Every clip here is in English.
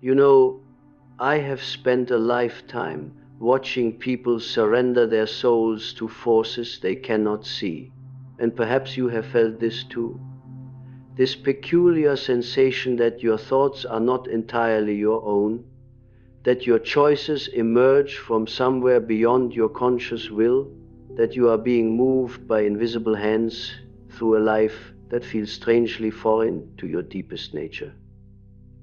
You know, I have spent a lifetime watching people surrender their souls to forces they cannot see. And perhaps you have felt this too. This peculiar sensation that your thoughts are not entirely your own, that your choices emerge from somewhere beyond your conscious will, that you are being moved by invisible hands through a life that feels strangely foreign to your deepest nature.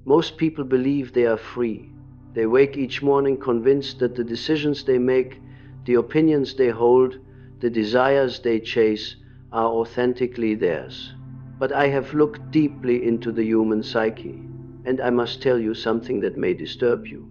Most people believe they are free. They wake each morning convinced that the decisions they make, the opinions they hold, the desires they chase are authentically theirs. But I have looked deeply into the human psyche, and I must tell you something that may disturb you.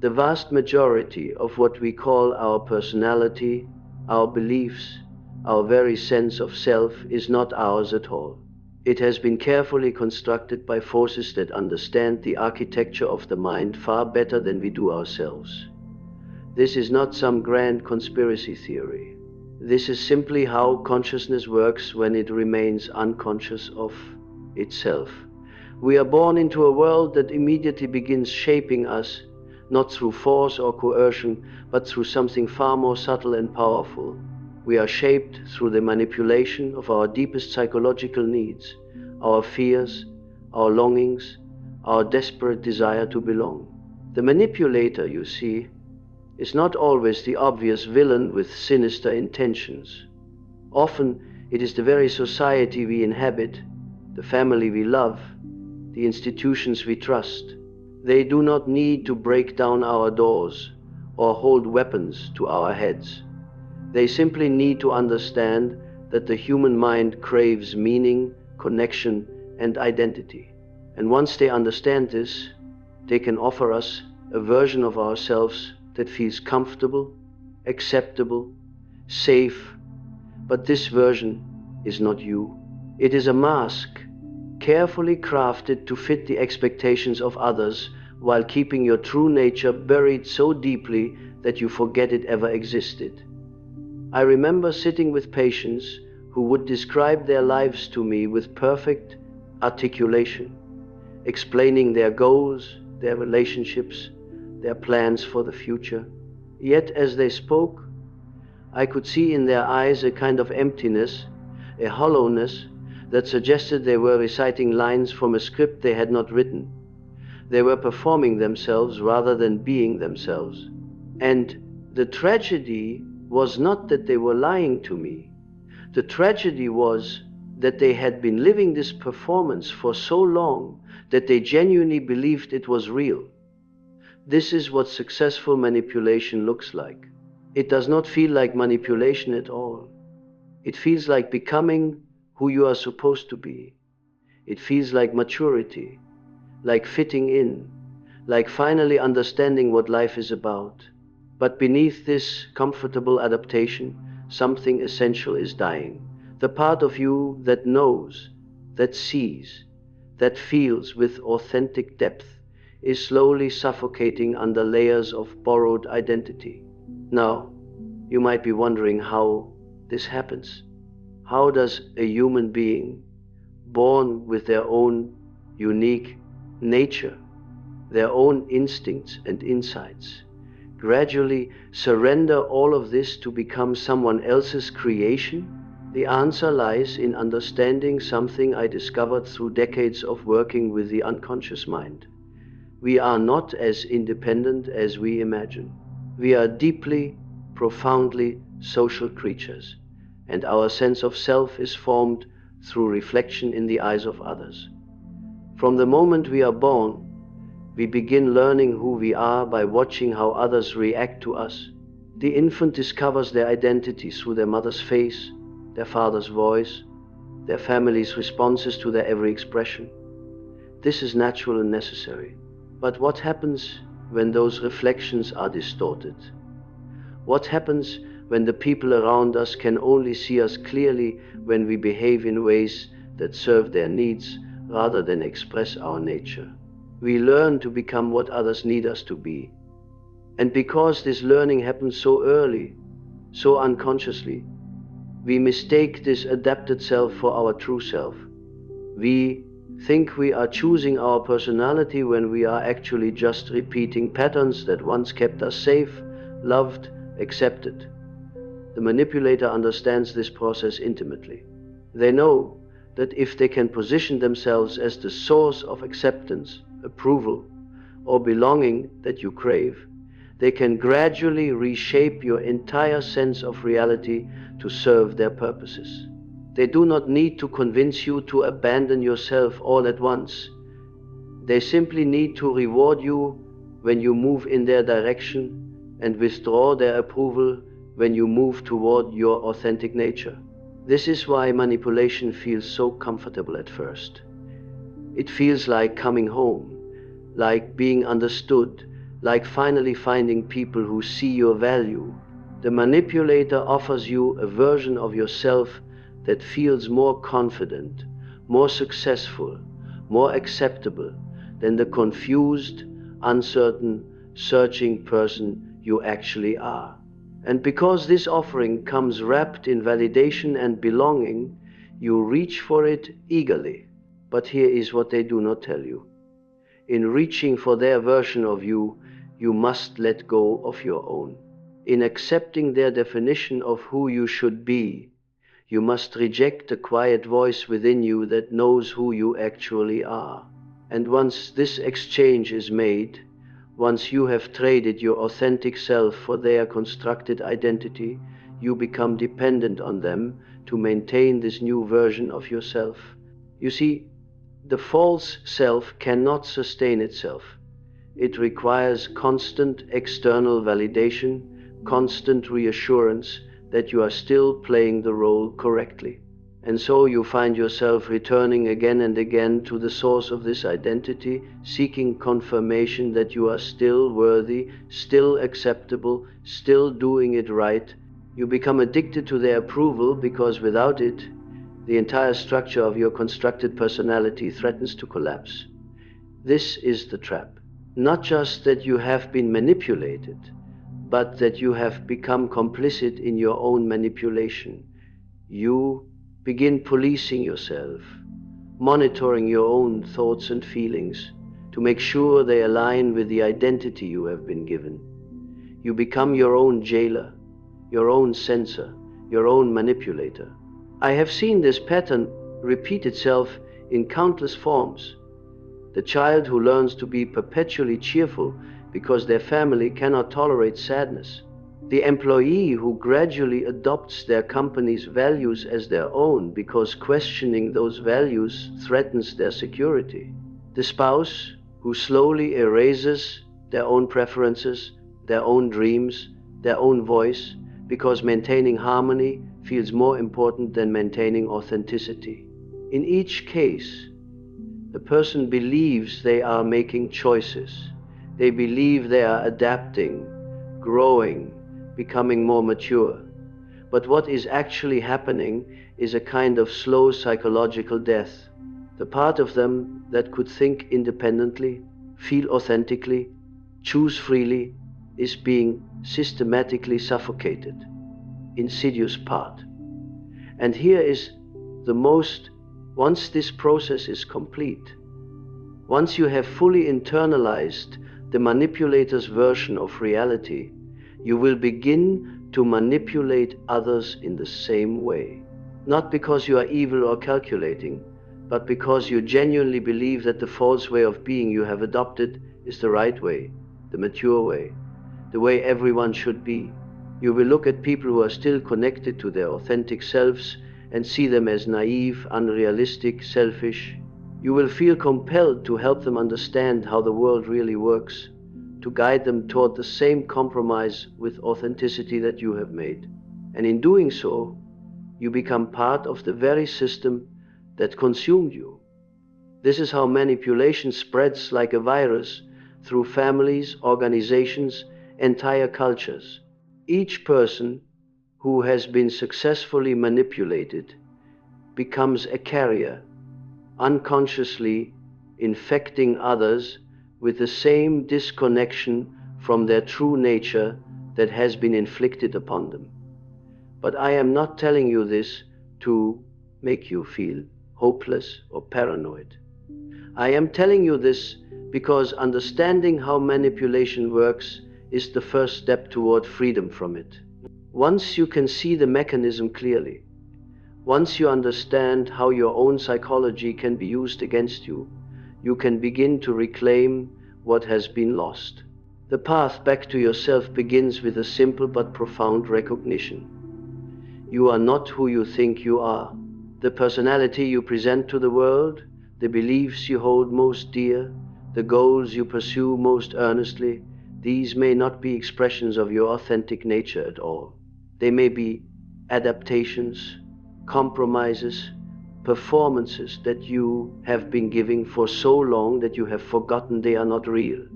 The vast majority of what we call our personality, our beliefs, our very sense of self is not ours at all. It has been carefully constructed by forces that understand the architecture of the mind far better than we do ourselves. This is not some grand conspiracy theory. This is simply how consciousness works when it remains unconscious of itself. We are born into a world that immediately begins shaping us, not through force or coercion, but through something far more subtle and powerful. We are shaped through the manipulation of our deepest psychological needs, our fears, our longings, our desperate desire to belong. The manipulator, you see, is not always the obvious villain with sinister intentions. Often it is the very society we inhabit, the family we love, the institutions we trust. They do not need to break down our doors or hold weapons to our heads. They simply need to understand that the human mind craves meaning, connection, and identity. And once they understand this, they can offer us a version of ourselves that feels comfortable, acceptable, safe. But this version is not you. It is a mask, carefully crafted to fit the expectations of others while keeping your true nature buried so deeply that you forget it ever existed. I remember sitting with patients who would describe their lives to me with perfect articulation, explaining their goals, their relationships, their plans for the future. Yet as they spoke, I could see in their eyes a kind of emptiness, a hollowness that suggested they were reciting lines from a script they had not written. They were performing themselves rather than being themselves. And the tragedy was not that they were lying to me. The tragedy was that they had been living this performance for so long that they genuinely believed it was real. This is what successful manipulation looks like. It does not feel like manipulation at all. It feels like becoming who you are supposed to be. It feels like maturity, like fitting in, like finally understanding what life is about. But beneath this comfortable adaptation, something essential is dying. The part of you that knows, that sees, that feels with authentic depth is slowly suffocating under layers of borrowed identity. Now, you might be wondering how this happens. How does a human being, born with their own unique nature, their own instincts and insights, gradually surrender all of this to become someone else's creation? The answer lies in understanding something I discovered through decades of working with the unconscious mind. We are not as independent as we imagine. We are deeply, profoundly social creatures, and our sense of self is formed through reflection in the eyes of others. From the moment we are born, we begin learning who we are by watching how others react to us. The infant discovers their identity through their mother's face, their father's voice, their family's responses to their every expression. This is natural and necessary. But what happens when those reflections are distorted? What happens when the people around us can only see us clearly when we behave in ways that serve their needs rather than express our nature? We learn to become what others need us to be. And because this learning happens so early, so unconsciously, we mistake this adapted self for our true self. We think we are choosing our personality when we are actually just repeating patterns that once kept us safe, loved, accepted. The manipulator understands this process intimately. They know that if they can position themselves as the source of acceptance, approval, or belonging that you crave, they can gradually reshape your entire sense of reality to serve their purposes. They do not need to convince you to abandon yourself all at once. They simply need to reward you when you move in their direction and withdraw their approval when you move toward your authentic nature. This is why manipulation feels so comfortable at first. It feels like coming home, like being understood, like finally finding people who see your value. The manipulator offers you a version of yourself that feels more confident, more successful, more acceptable than the confused, uncertain, searching person you actually are. And because this offering comes wrapped in validation and belonging, you reach for it eagerly. But here is what they do not tell you. In reaching for their version of you, you must let go of your own. In accepting their definition of who you should be, you must reject the quiet voice within you that knows who you actually are. And once this exchange is made, once you have traded your authentic self for their constructed identity, you become dependent on them to maintain this new version of yourself. You see, the false self cannot sustain itself. It requires constant external validation, constant reassurance that you are still playing the role correctly. And so you find yourself returning again and again to the source of this identity, seeking confirmation that you are still worthy, still acceptable, still doing it right. You become addicted to their approval because without it, the entire structure of your constructed personality threatens to collapse. This is the trap. Not just that you have been manipulated, but that you have become complicit in your own manipulation. You begin policing yourself, monitoring your own thoughts and feelings to make sure they align with the identity you have been given. You become your own jailer, your own censor, your own manipulator. I have seen this pattern repeat itself in countless forms. The child who learns to be perpetually cheerful because their family cannot tolerate sadness. The employee who gradually adopts their company's values as their own because questioning those values threatens their security. The spouse who slowly erases their own preferences, their own dreams, their own voice, because maintaining harmony feels more important than maintaining authenticity. In each case, the person believes they are making choices. They believe they are adapting, growing, becoming more mature. But what is actually happening is a kind of slow psychological death. The part of them that could think independently, feel authentically, choose freely, is being systematically suffocated. Insidious part. And here is the most, once this process is complete, once you have fully internalized the manipulator's version of reality, you will begin to manipulate others in the same way. Not because you are evil or calculating, but because you genuinely believe that the false way of being you have adopted is the right way, the mature way, the way everyone should be. You will look at people who are still connected to their authentic selves and see them as naive, unrealistic, selfish. You will feel compelled to help them understand how the world really works, to guide them toward the same compromise with authenticity that you have made. And in doing so, you become part of the very system that consumed you. This is how manipulation spreads like a virus through families, organizations, entire cultures. Each person who has been successfully manipulated becomes a carrier, unconsciously infecting others with the same disconnection from their true nature that has been inflicted upon them. But I am not telling you this to make you feel hopeless or paranoid. I am telling you this because understanding how manipulation works is the first step toward freedom from it. Once you can see the mechanism clearly, once you understand how your own psychology can be used against you, you can begin to reclaim what has been lost. The path back to yourself begins with a simple but profound recognition. You are not who you think you are. The personality you present to the world, the beliefs you hold most dear, the goals you pursue most earnestly, these may not be expressions of your authentic nature at all. They may be adaptations, compromises, performances that you have been giving for so long that you have forgotten they are not real.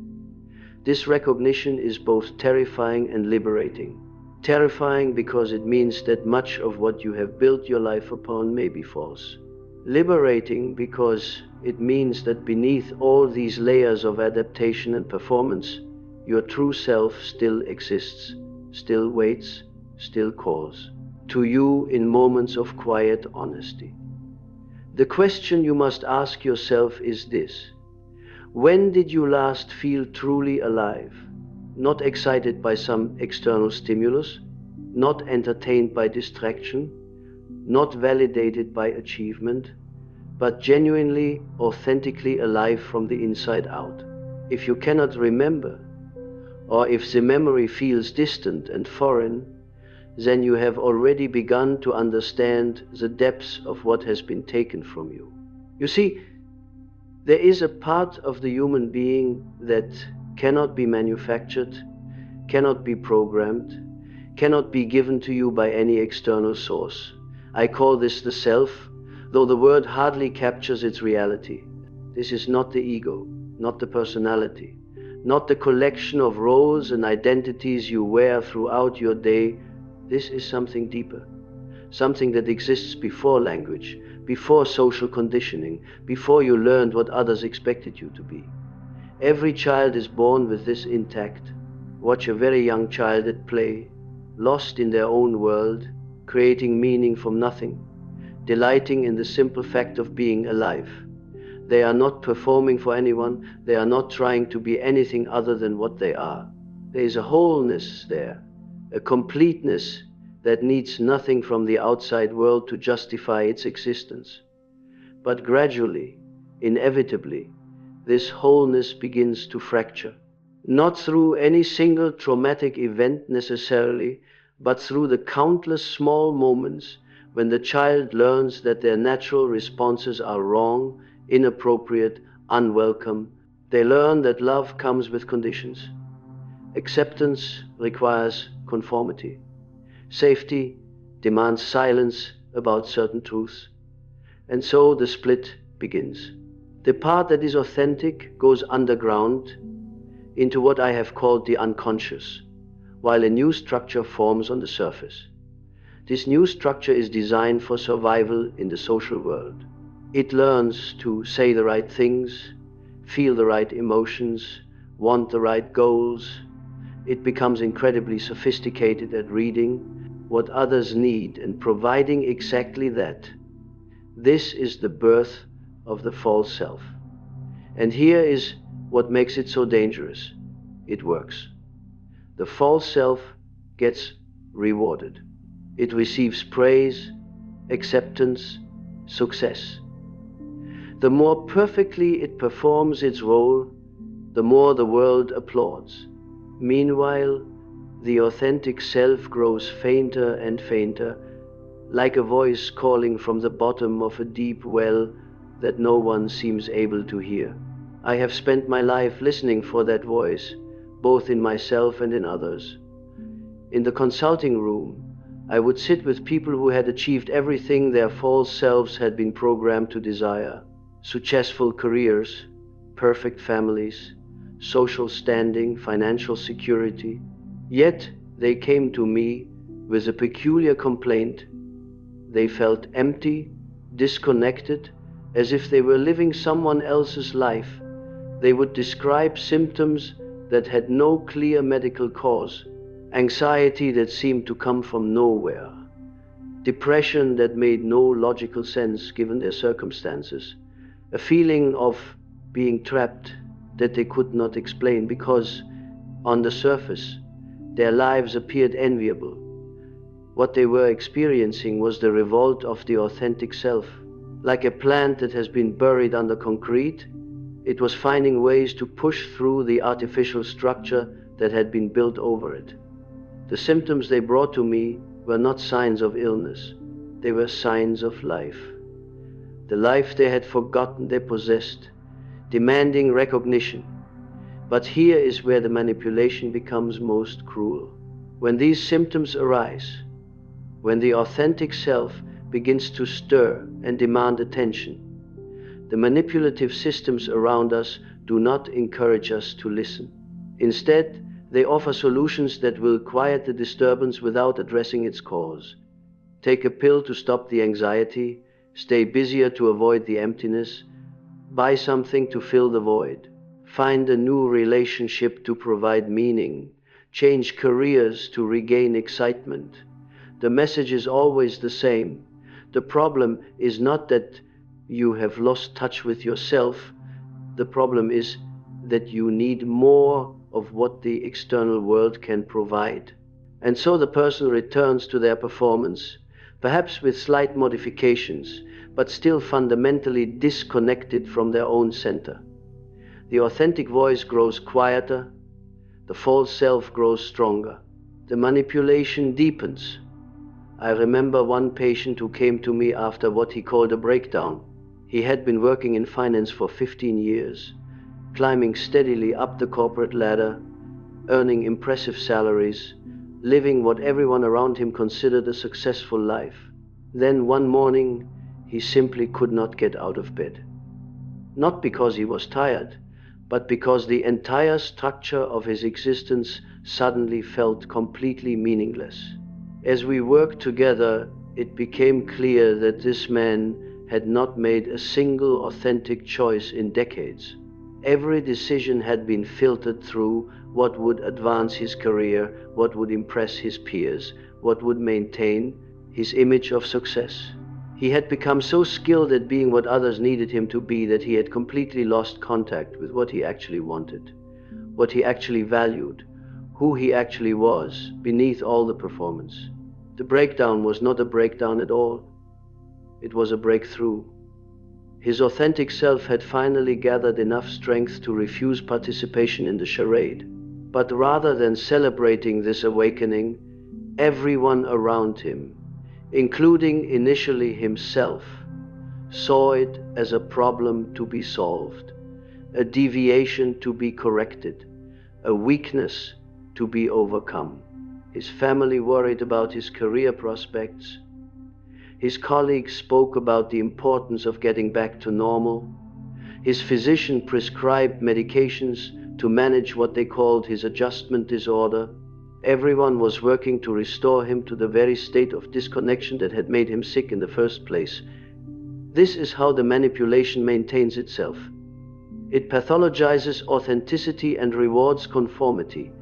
This recognition is both terrifying and liberating. Terrifying because it means that much of what you have built your life upon may be false. Liberating because it means that beneath all these layers of adaptation and performance, your true self still exists, still waits, still calls to you in moments of quiet honesty. The question you must ask yourself is this: when did you last feel truly alive? Not excited by some external stimulus, not entertained by distraction, not validated by achievement, but genuinely, authentically alive from the inside out. If you cannot remember, or if the memory feels distant and foreign, then you have already begun to understand the depths of what has been taken from you. You see, there is a part of the human being that cannot be manufactured, cannot be programmed, cannot be given to you by any external source. I call this the self, though the word hardly captures its reality. This is not the ego, not the personality, not the collection of roles and identities you wear throughout your day. This is something deeper, something that exists before language, before social conditioning, before you learned what others expected you to be. Every child is born with this intact. Watch a very young child at play, lost in their own world, creating meaning from nothing, delighting in the simple fact of being alive. They are not performing for anyone, they are not trying to be anything other than what they are. There is a wholeness there, a completeness that needs nothing from the outside world to justify its existence. But gradually, inevitably, this wholeness begins to fracture. Not through any single traumatic event necessarily, but through the countless small moments when the child learns that their natural responses are wrong, inappropriate, unwelcome. They learn that love comes with conditions. Acceptance requires conformity. Safety demands silence about certain truths. And so the split begins. The part that is authentic goes underground into what I have called the unconscious, while a new structure forms on the surface. This new structure is designed for survival in the social world. It learns to say the right things, feel the right emotions, want the right goals. It becomes incredibly sophisticated at reading what others need and providing exactly that. This is the birth of the false self. And here is what makes it so dangerous. It works. The false self gets rewarded. It receives praise, acceptance, success. The more perfectly it performs its role, the more the world applauds. Meanwhile, the authentic self grows fainter and fainter, like a voice calling from the bottom of a deep well that no one seems able to hear. I have spent my life listening for that voice, both in myself and in others. In the consulting room, I would sit with people who had achieved everything their false selves had been programmed to desire: successful careers, perfect families, social standing, financial security. Yet they came to me with a peculiar complaint. They felt empty, disconnected, as if they were living someone else's life. They would describe symptoms that had no clear medical cause, anxiety that seemed to come from nowhere, depression that made no logical sense given their circumstances, a feeling of being trapped that they could not explain because, on the surface, their lives appeared enviable. What they were experiencing was the revolt of the authentic self. Like a plant that has been buried under concrete, it was finding ways to push through the artificial structure that had been built over it. The symptoms they brought to me were not signs of illness, they were signs of life. The life they had forgotten they possessed, demanding recognition. But here is where the manipulation becomes most cruel. When these symptoms arise, when the authentic self begins to stir and demand attention, the manipulative systems around us do not encourage us to listen. Instead, they offer solutions that will quiet the disturbance without addressing its cause. Take a pill to stop the anxiety, stay busier to avoid the emptiness, buy something to fill the void, find a new relationship to provide meaning, change careers to regain excitement. The message is always the same. The problem is not that you have lost touch with yourself. The problem is that you need more of what the external world can provide. And so the person returns to their performance, perhaps with slight modifications, but still fundamentally disconnected from their own center. The authentic voice grows quieter, the false self grows stronger, the manipulation deepens. I remember one patient who came to me after what he called a breakdown. He had been working in finance for 15 years, climbing steadily up the corporate ladder, earning impressive salaries, living what everyone around him considered a successful life. Then one morning, he simply could not get out of bed. Not because he was tired, but because the entire structure of his existence suddenly felt completely meaningless. As we worked together, it became clear that this man had not made a single authentic choice in decades. Every decision had been filtered through what would advance his career, what would impress his peers, what would maintain his image of success. He had become so skilled at being what others needed him to be that he had completely lost contact with what he actually wanted, what he actually valued, who he actually was beneath all the performance. The breakdown was not a breakdown at all. It was a breakthrough. His authentic self had finally gathered enough strength to refuse participation in the charade. But rather than celebrating this awakening, everyone around him, including initially himself, saw it as a problem to be solved, a deviation to be corrected, a weakness to be overcome. His family worried about his career prospects. His colleagues spoke about the importance of getting back to normal. His physician prescribed medications to manage what they called his adjustment disorder. Everyone was working to restore him to the very state of disconnection that had made him sick in the first place. This is how the manipulation maintains itself. It pathologizes authenticity and rewards conformity.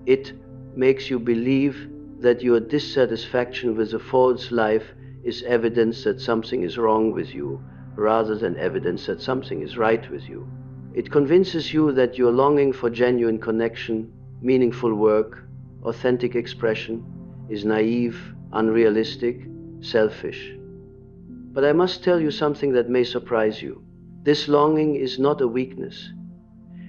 It makes you believe that your dissatisfaction with a false life is evidence that something is wrong with you, rather than evidence that something is right with you. It convinces you that your longing for genuine connection, meaningful work, authentic expression is naive, unrealistic, selfish. But I must tell you something that may surprise you. This longing is not a weakness.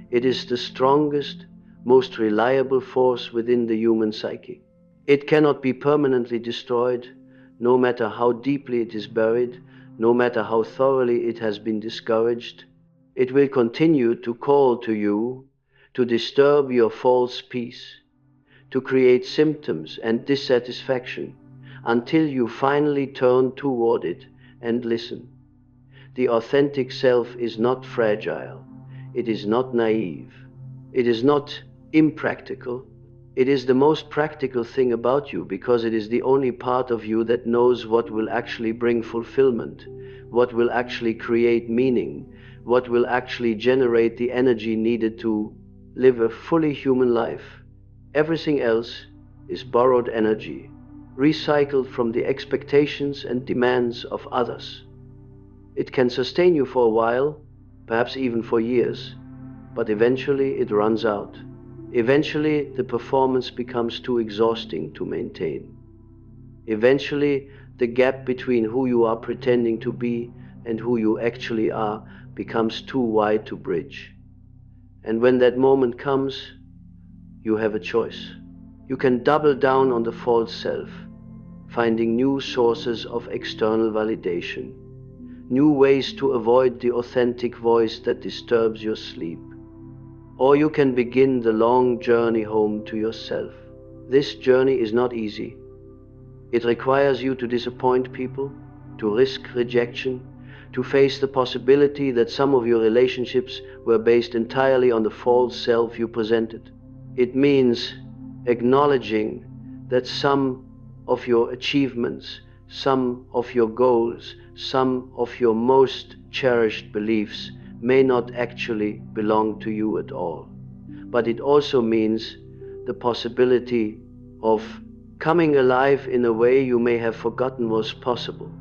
It is the strongest, most reliable force within the human psyche. It cannot be permanently destroyed, no matter how deeply it is buried, no matter how thoroughly it has been discouraged. It will continue to call to you, to disturb your false peace, to create symptoms and dissatisfaction, until you finally turn toward it and listen. The authentic self is not fragile. It is not naive. It is not impractical. It is the most practical thing about you, because it is the only part of you that knows what will actually bring fulfillment, what will actually create meaning, what will actually generate the energy needed to live a fully human life. Everything else is borrowed energy, recycled from the expectations and demands of others. It can sustain you for a while, perhaps even for years, but eventually it runs out. Eventually the performance becomes too exhausting to maintain. Eventually the gap between who you are pretending to be and who you actually are becomes too wide to bridge. And when that moment comes, you have a choice. You can double down on the false self, finding new sources of external validation, new ways to avoid the authentic voice that disturbs your sleep. Or you can begin the long journey home to yourself. This journey is not easy. It requires you to disappoint people, to risk rejection, to face the possibility that some of your relationships were based entirely on the false self you presented. It means acknowledging that some of your achievements, some of your goals, some of your most cherished beliefs may not actually belong to you at all. But it also means the possibility of coming alive in a way you may have forgotten was possible.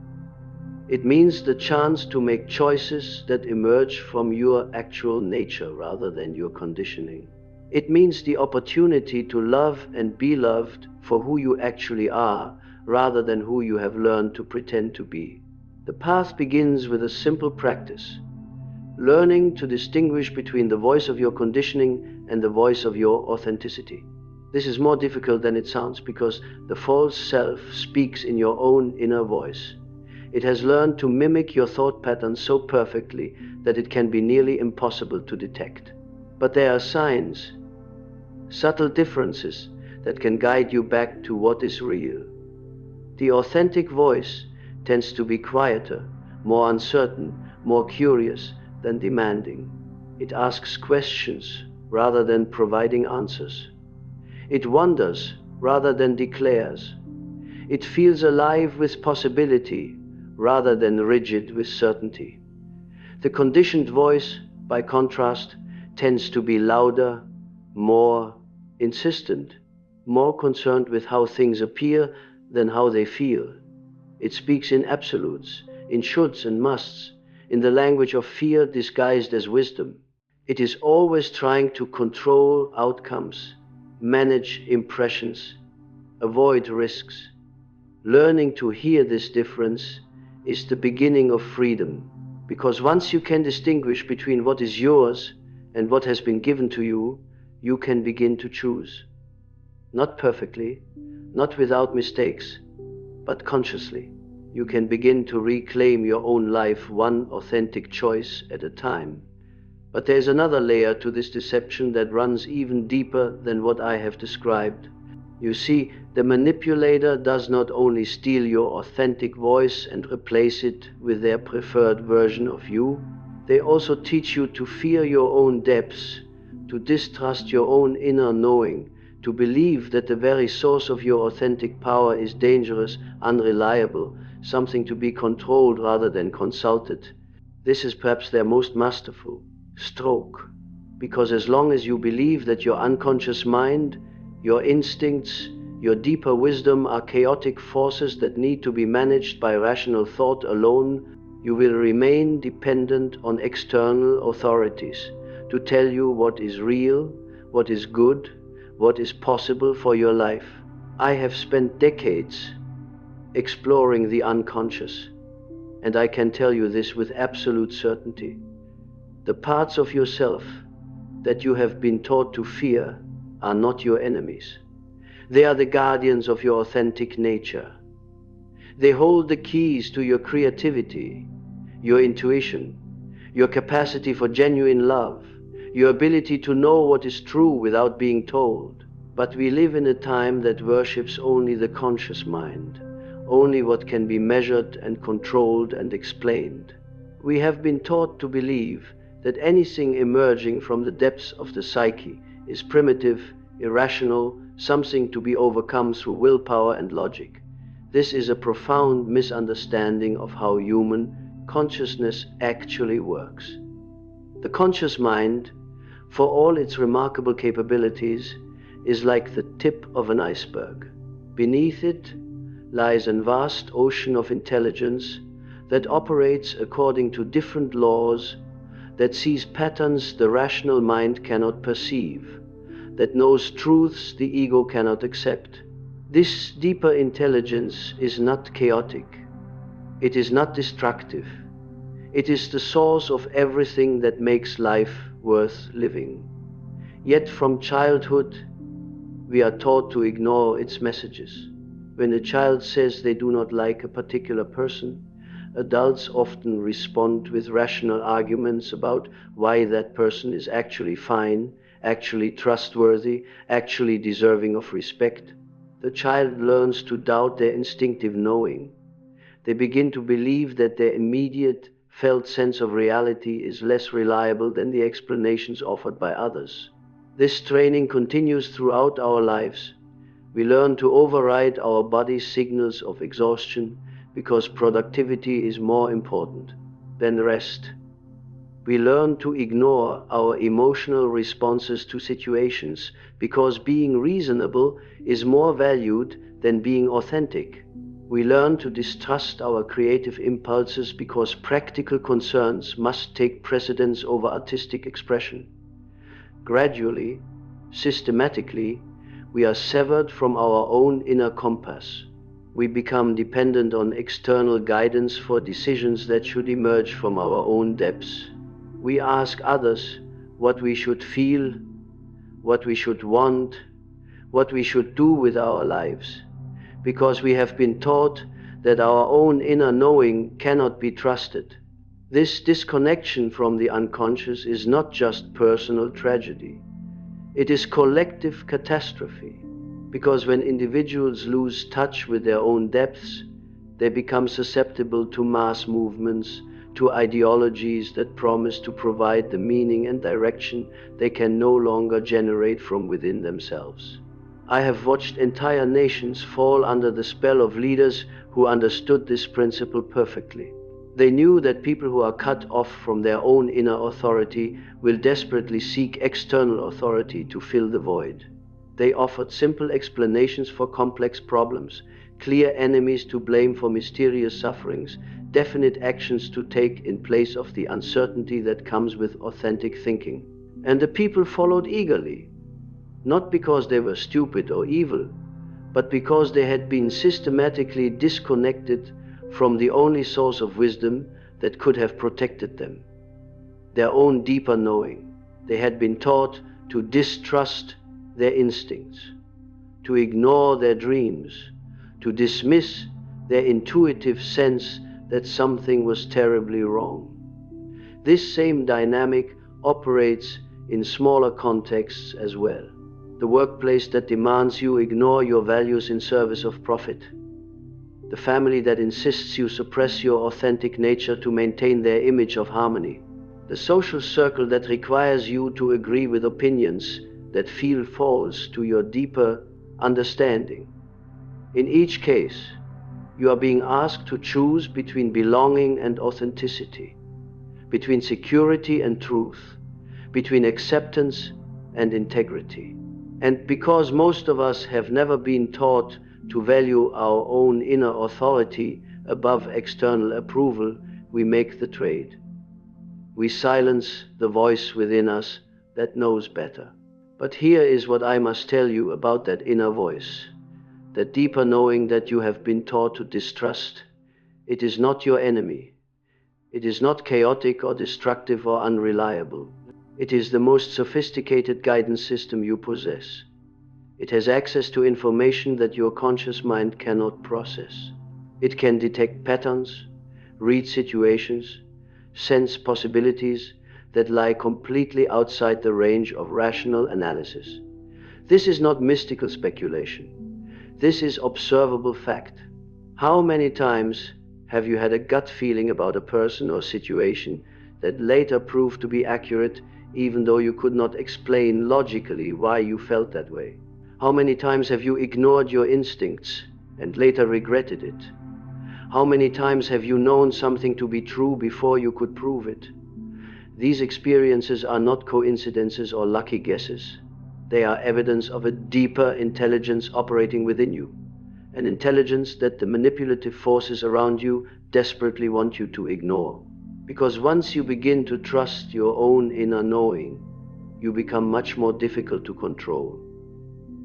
It means the chance to make choices that emerge from your actual nature rather than your conditioning. It means the opportunity to love and be loved for who you actually are rather than who you have learned to pretend to be. The path begins with a simple practice, learning to distinguish between the voice of your conditioning and the voice of your authenticity. This is more difficult than it sounds because the false self speaks in your own inner voice. It has learned to mimic your thought patterns so perfectly that it can be nearly impossible to detect. But there are signs, subtle differences that can guide you back to what is real. The authentic voice tends to be quieter, more uncertain, more curious than demanding. It asks questions rather than providing answers. It wonders rather than declares. It feels alive with possibility rather than rigid with certainty. The conditioned voice, by contrast, tends to be louder, more insistent, more concerned with how things appear than how they feel. It speaks in absolutes, in shoulds and musts, in the language of fear disguised as wisdom. It is always trying to control outcomes, manage impressions, avoid risks. Learning to hear this difference is the beginning of freedom, because once you can distinguish between what is yours and what has been given to you, you can begin to choose. Not perfectly, not without mistakes, but consciously. You can begin to reclaim your own life one authentic choice at a time. But there is another layer to this deception that runs even deeper than what I have described. You see, the manipulator does not only steal your authentic voice and replace it with their preferred version of you, they also teach you to fear your own depths, to distrust your own inner knowing, to believe that the very source of your authentic power is dangerous, unreliable, something to be controlled rather than consulted. This is perhaps their most masterful stroke, because as long as you believe that your unconscious mind, your instincts, your deeper wisdom are chaotic forces that need to be managed by rational thought alone, you will remain dependent on external authorities to tell you what is real, what is good, what is possible for your life. I have spent decades exploring the unconscious, and I can tell you this with absolute certainty. The parts of yourself that you have been taught to fear are not your enemies. They are the guardians of your authentic nature. They hold the keys to your creativity, your intuition, your capacity for genuine love, your ability to know what is true without being told. But we live in a time that worships only the conscious mind, only what can be measured and controlled and explained. We have been taught to believe that anything emerging from the depths of the psyche is primitive, irrational, something to be overcome through willpower and logic. This is a profound misunderstanding of how human consciousness actually works. The conscious mind, for all its remarkable capabilities, is like the tip of an iceberg. Beneath it lies a vast ocean of intelligence that operates according to different laws that sees patterns the rational mind cannot perceive, that knows truths the ego cannot accept. This deeper intelligence is not chaotic. It is not destructive. It is the source of everything that makes life worth living. Yet from childhood, we are taught to ignore its messages. When a child says they do not like a particular person, adults often respond with rational arguments about why that person is actually fine, actually trustworthy, actually deserving of respect. The child learns to doubt their instinctive knowing. They begin to believe that their immediate felt sense of reality is less reliable than the explanations offered by others. This training continues throughout our lives. We learn to override our body's signals of exhaustion because productivity is more important than rest. We learn to ignore our emotional responses to situations because being reasonable is more valued than being authentic. We learn to distrust our creative impulses because practical concerns must take precedence over artistic expression. Gradually, systematically, we are severed from our own inner compass. We become dependent on external guidance for decisions that should emerge from our own depths. We ask others what we should feel, what we should want, what we should do with our lives, because we have been taught that our own inner knowing cannot be trusted. This disconnection from the unconscious is not just personal tragedy. It is collective catastrophe, because when individuals lose touch with their own depths, they become susceptible to mass movements, to ideologies that promise to provide the meaning and direction they can no longer generate from within themselves. I have watched entire nations fall under the spell of leaders who understood this principle perfectly. They knew that people who are cut off from their own inner authority will desperately seek external authority to fill the void. They offered simple explanations for complex problems, clear enemies to blame for mysterious sufferings, definite actions to take in place of the uncertainty that comes with authentic thinking. And the people followed eagerly, not because they were stupid or evil, but because they had been systematically disconnected from the only source of wisdom that could have protected them, their own deeper knowing. They had been taught to distrust their instincts, to ignore their dreams, to dismiss their intuitive sense that something was terribly wrong. This same dynamic operates in smaller contexts as well. The workplace that demands you ignore your values in service of profit. The family that insists you suppress your authentic nature to maintain their image of harmony. The social circle that requires you to agree with opinions that feel false to your deeper understanding. In each case, you are being asked to choose between belonging and authenticity, between security and truth, between acceptance and integrity. And because most of us have never been taught to value our own inner authority above external approval, we make the trade. We silence the voice within us that knows better. But here is what I must tell you about that inner voice, that deeper knowing that you have been taught to distrust. It is not your enemy. It is not chaotic or destructive or unreliable. It is the most sophisticated guidance system you possess. It has access to information that your conscious mind cannot process. It can detect patterns, read situations, sense possibilities that lie completely outside the range of rational analysis. This is not mystical speculation. This is observable fact. How many times have you had a gut feeling about a person or situation that later proved to be accurate, even though you could not explain logically why you felt that way? How many times have you ignored your instincts and later regretted it? How many times have you known something to be true before you could prove it? These experiences are not coincidences or lucky guesses. They are evidence of a deeper intelligence operating within you, an intelligence that the manipulative forces around you desperately want you to ignore. Because once you begin to trust your own inner knowing, you become much more difficult to control.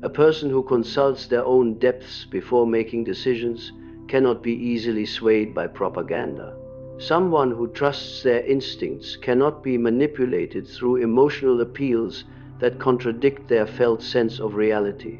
A person who consults their own depths before making decisions cannot be easily swayed by propaganda. Someone who trusts their instincts cannot be manipulated through emotional appeals that contradict their felt sense of reality.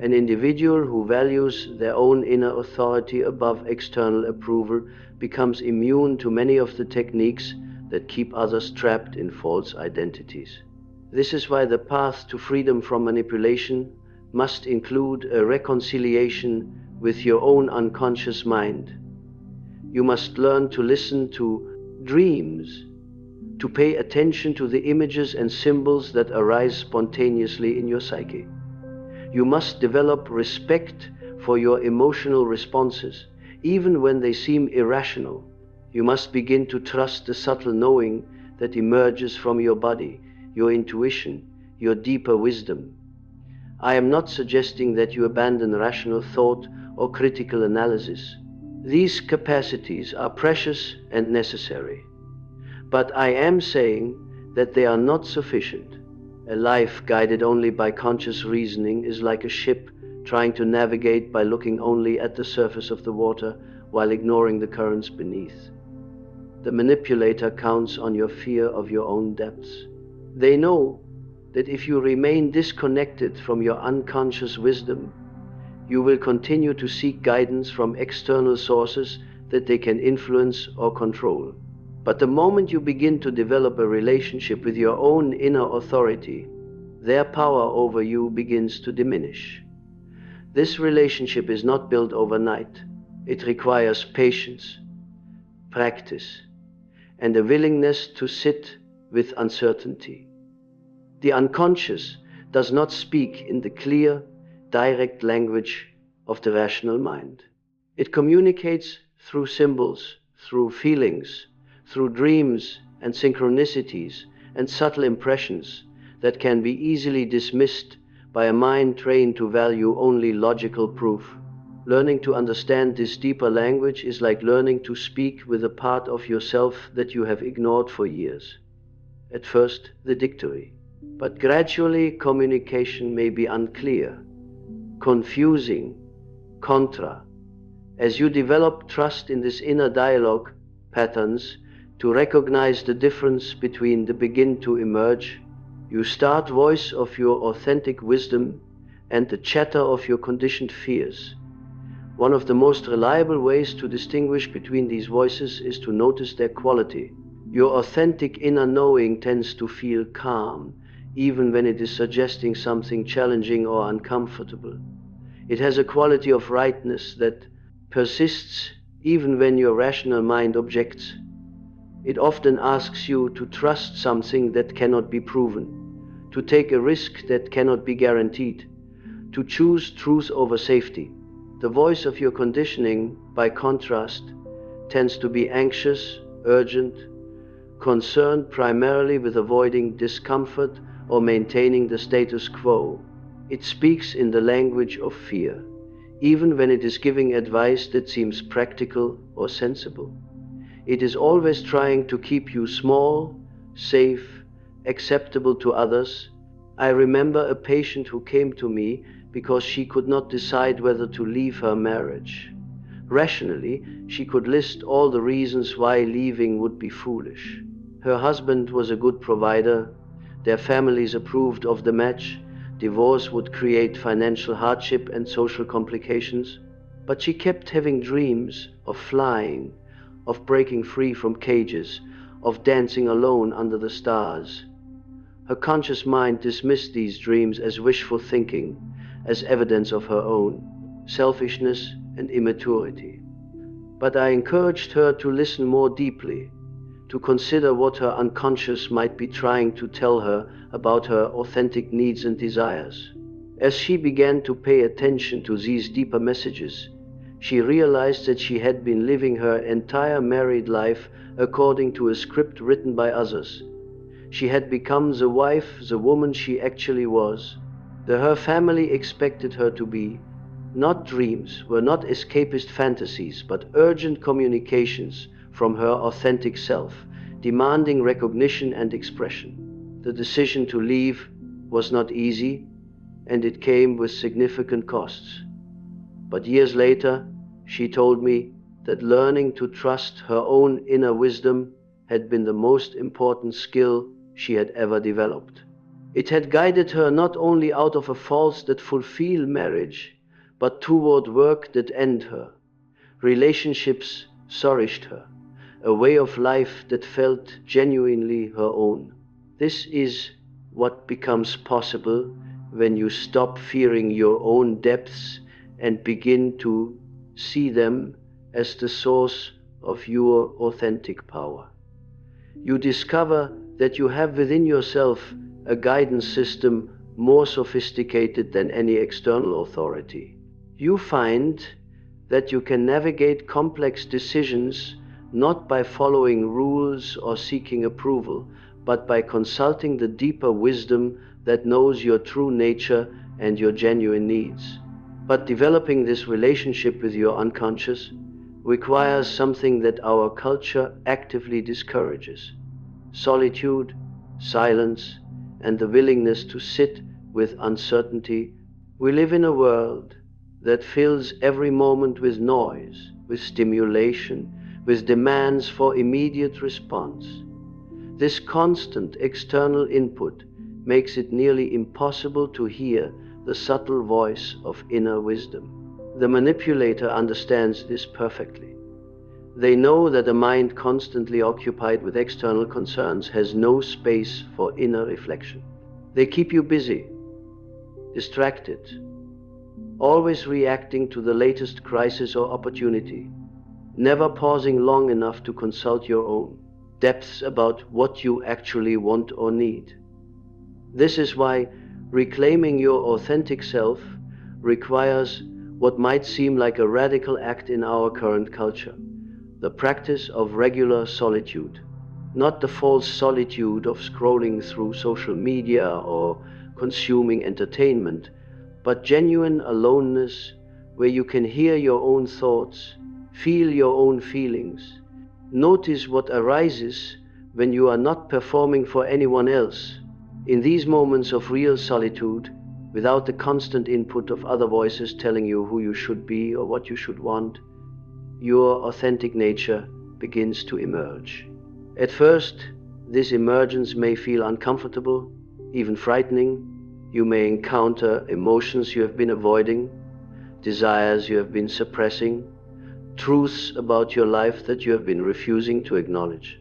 An individual who values their own inner authority above external approval becomes immune to many of the techniques that keep others trapped in false identities. This is why the path to freedom from manipulation must include a reconciliation with your own unconscious mind. You must learn to listen to dreams, to pay attention to the images and symbols that arise spontaneously in your psyche. You must develop respect for your emotional responses, even when they seem irrational. You must begin to trust the subtle knowing that emerges from your body, your intuition, your deeper wisdom. I am not suggesting that you abandon rational thought or critical analysis. These capacities are precious and necessary. But I am saying that they are not sufficient. A life guided only by conscious reasoning is like a ship trying to navigate by looking only at the surface of the water while ignoring the currents beneath. The manipulator counts on your fear of your own depths. They know that if you remain disconnected from your unconscious wisdom, you will continue to seek guidance from external sources that they can influence or control. But the moment you begin to develop a relationship with your own inner authority, their power over you begins to diminish. This relationship is not built overnight. It requires patience, practice, and a willingness to sit with uncertainty. The unconscious does not speak in the clear, direct language of the rational mind. It communicates through symbols, through feelings, through dreams and synchronicities and subtle impressions that can be easily dismissed by a mind trained to value only logical proof. Learning to understand this deeper language is like learning to speak with a part of yourself that you have ignored for years. At first, the dictionary, but gradually communication may be unclear, confusing, contra. As you develop trust in this inner dialogue patterns, to recognize the difference between the begin to emerge, you start voice of your authentic wisdom and the chatter of your conditioned fears. One of the most reliable ways to distinguish between these voices is to notice their quality. Your authentic inner knowing tends to feel calm, even when it is suggesting something challenging or uncomfortable. It has a quality of rightness that persists even when your rational mind objects. It often asks you to trust something that cannot be proven, to take a risk that cannot be guaranteed, to choose truth over safety. The voice of your conditioning, by contrast, tends to be anxious, urgent, concerned primarily with avoiding discomfort or maintaining the status quo. It speaks in the language of fear, even when it is giving advice that seems practical or sensible. It is always trying to keep you small, safe, acceptable to others. I remember a patient who came to me because she could not decide whether to leave her marriage. Rationally, she could list all the reasons why leaving would be foolish. Her husband was a good provider, their families approved of the match, divorce would create financial hardship and social complications, but she kept having dreams of flying, of breaking free from cages, of dancing alone under the stars. Her conscious mind dismissed these dreams as wishful thinking, as evidence of her own selfishness and immaturity. But I encouraged her to listen more deeply, to consider what her unconscious might be trying to tell her about her authentic needs and desires. As she began to pay attention to these deeper messages, she realized that she had been living her entire married life according to a script written by others. She had become the wife, the woman she actually was. Her family expected her to be. Not dreams, were not escapist fantasies, but urgent communications from her authentic self, demanding recognition and expression. The decision to leave was not easy, and it came with significant costs. But years later, she told me that learning to trust her own inner wisdom had been the most important skill she had ever developed. It had guided her not only out of a false that fulfill marriage, but toward work that end her, relationships nourished her, a way of life that felt genuinely her own. This is what becomes possible when you stop fearing your own depths and begin to see them as the source of your authentic power. You discover that you have within yourself a guidance system more sophisticated than any external authority. You find that you can navigate complex decisions not by following rules or seeking approval, but by consulting the deeper wisdom that knows your true nature and your genuine needs. But developing this relationship with your unconscious requires something that our culture actively discourages: solitude, silence, and the willingness to sit with uncertainty. We live in a world that fills every moment with noise, with stimulation, with demands for immediate response. This constant external input makes it nearly impossible to hear the subtle voice of inner wisdom. The manipulator understands this perfectly. They know that a mind constantly occupied with external concerns has no space for inner reflection. They keep you busy, distracted, always reacting to the latest crisis or opportunity, never pausing long enough to consult your own depths about what you actually want or need. This is why reclaiming your authentic self requires what might seem like a radical act in our current culture: the practice of regular solitude. Not the false solitude of scrolling through social media or consuming entertainment, but genuine aloneness where you can hear your own thoughts, feel your own feelings, notice what arises when you are not performing for anyone else. In these moments of real solitude, without the constant input of other voices telling you who you should be or what you should want, your authentic nature begins to emerge. At first, this emergence may feel uncomfortable, even frightening. You may encounter emotions you have been avoiding, desires you have been suppressing, truths about your life that you have been refusing to acknowledge.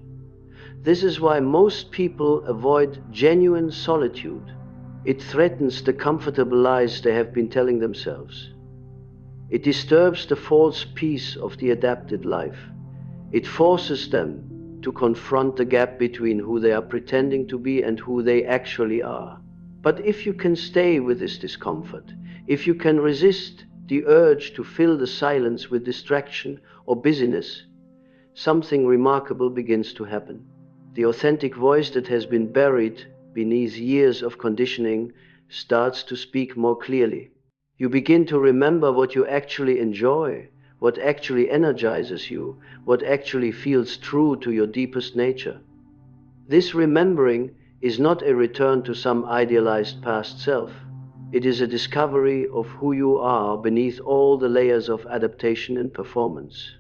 This is why most people avoid genuine solitude. It threatens the comfortable lies they have been telling themselves. It disturbs the false peace of the adapted life. It forces them to confront the gap between who they are pretending to be and who they actually are. But if you can stay with this discomfort, if you can resist the urge to fill the silence with distraction or busyness, something remarkable begins to happen. The authentic voice that has been buried beneath years of conditioning starts to speak more clearly. You begin to remember what you actually enjoy, what actually energizes you, what actually feels true to your deepest nature. This remembering is not a return to some idealized past self. It is a discovery of who you are beneath all the layers of adaptation and performance.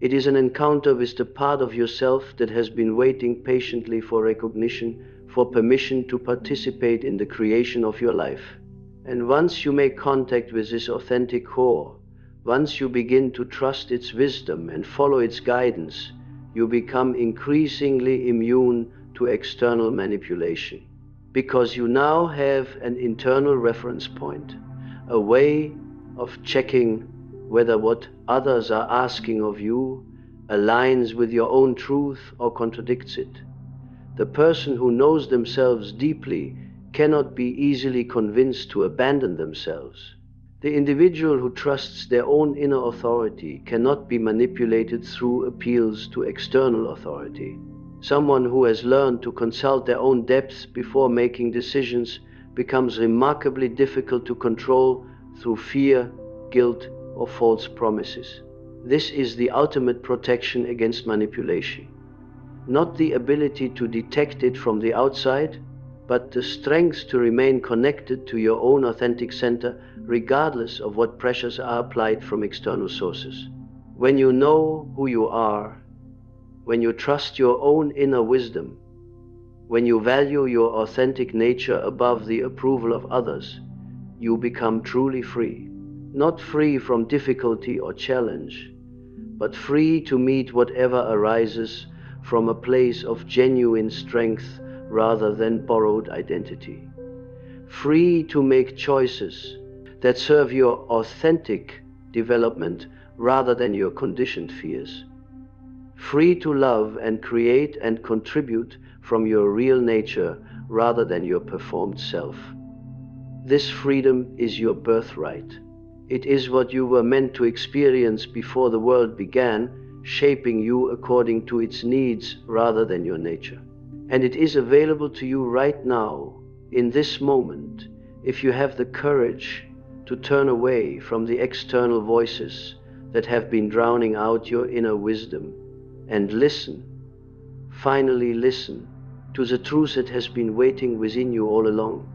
It is an encounter with the part of yourself that has been waiting patiently for recognition, for permission to participate in the creation of your life. And once you make contact with this authentic core, once you begin to trust its wisdom and follow its guidance, you become increasingly immune to external manipulation, because you now have an internal reference point, a way of checking whether what others are asking of you aligns with your own truth or contradicts it. The person who knows themselves deeply cannot be easily convinced to abandon themselves. The individual who trusts their own inner authority cannot be manipulated through appeals to external authority. Someone who has learned to consult their own depths before making decisions becomes remarkably difficult to control through fear, guilt, or false promises. This is the ultimate protection against manipulation. Not the ability to detect it from the outside, but the strength to remain connected to your own authentic center, regardless of what pressures are applied from external sources. When you know who you are, when you trust your own inner wisdom, when you value your authentic nature above the approval of others, you become truly free. Not free from difficulty or challenge, but free to meet whatever arises from a place of genuine strength rather than borrowed identity. Free to make choices that serve your authentic development rather than your conditioned fears. Free to love and create and contribute from your real nature rather than your performed self. This freedom is your birthright. It is what you were meant to experience before the world began, shaping you according to its needs rather than your nature. And it is available to you right now, in this moment, if you have the courage to turn away from the external voices that have been drowning out your inner wisdom and listen, finally listen, to the truth that has been waiting within you all along.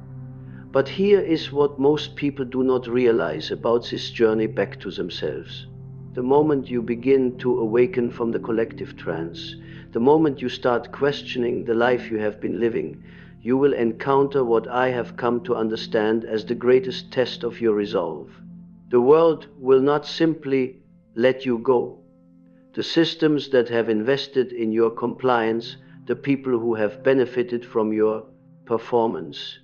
But here is what most people do not realize about this journey back to themselves. The moment you begin to awaken from the collective trance, the moment you start questioning the life you have been living, you will encounter what I have come to understand as the greatest test of your resolve. The world will not simply let you go. The systems that have invested in your compliance, the people who have benefited from your performance,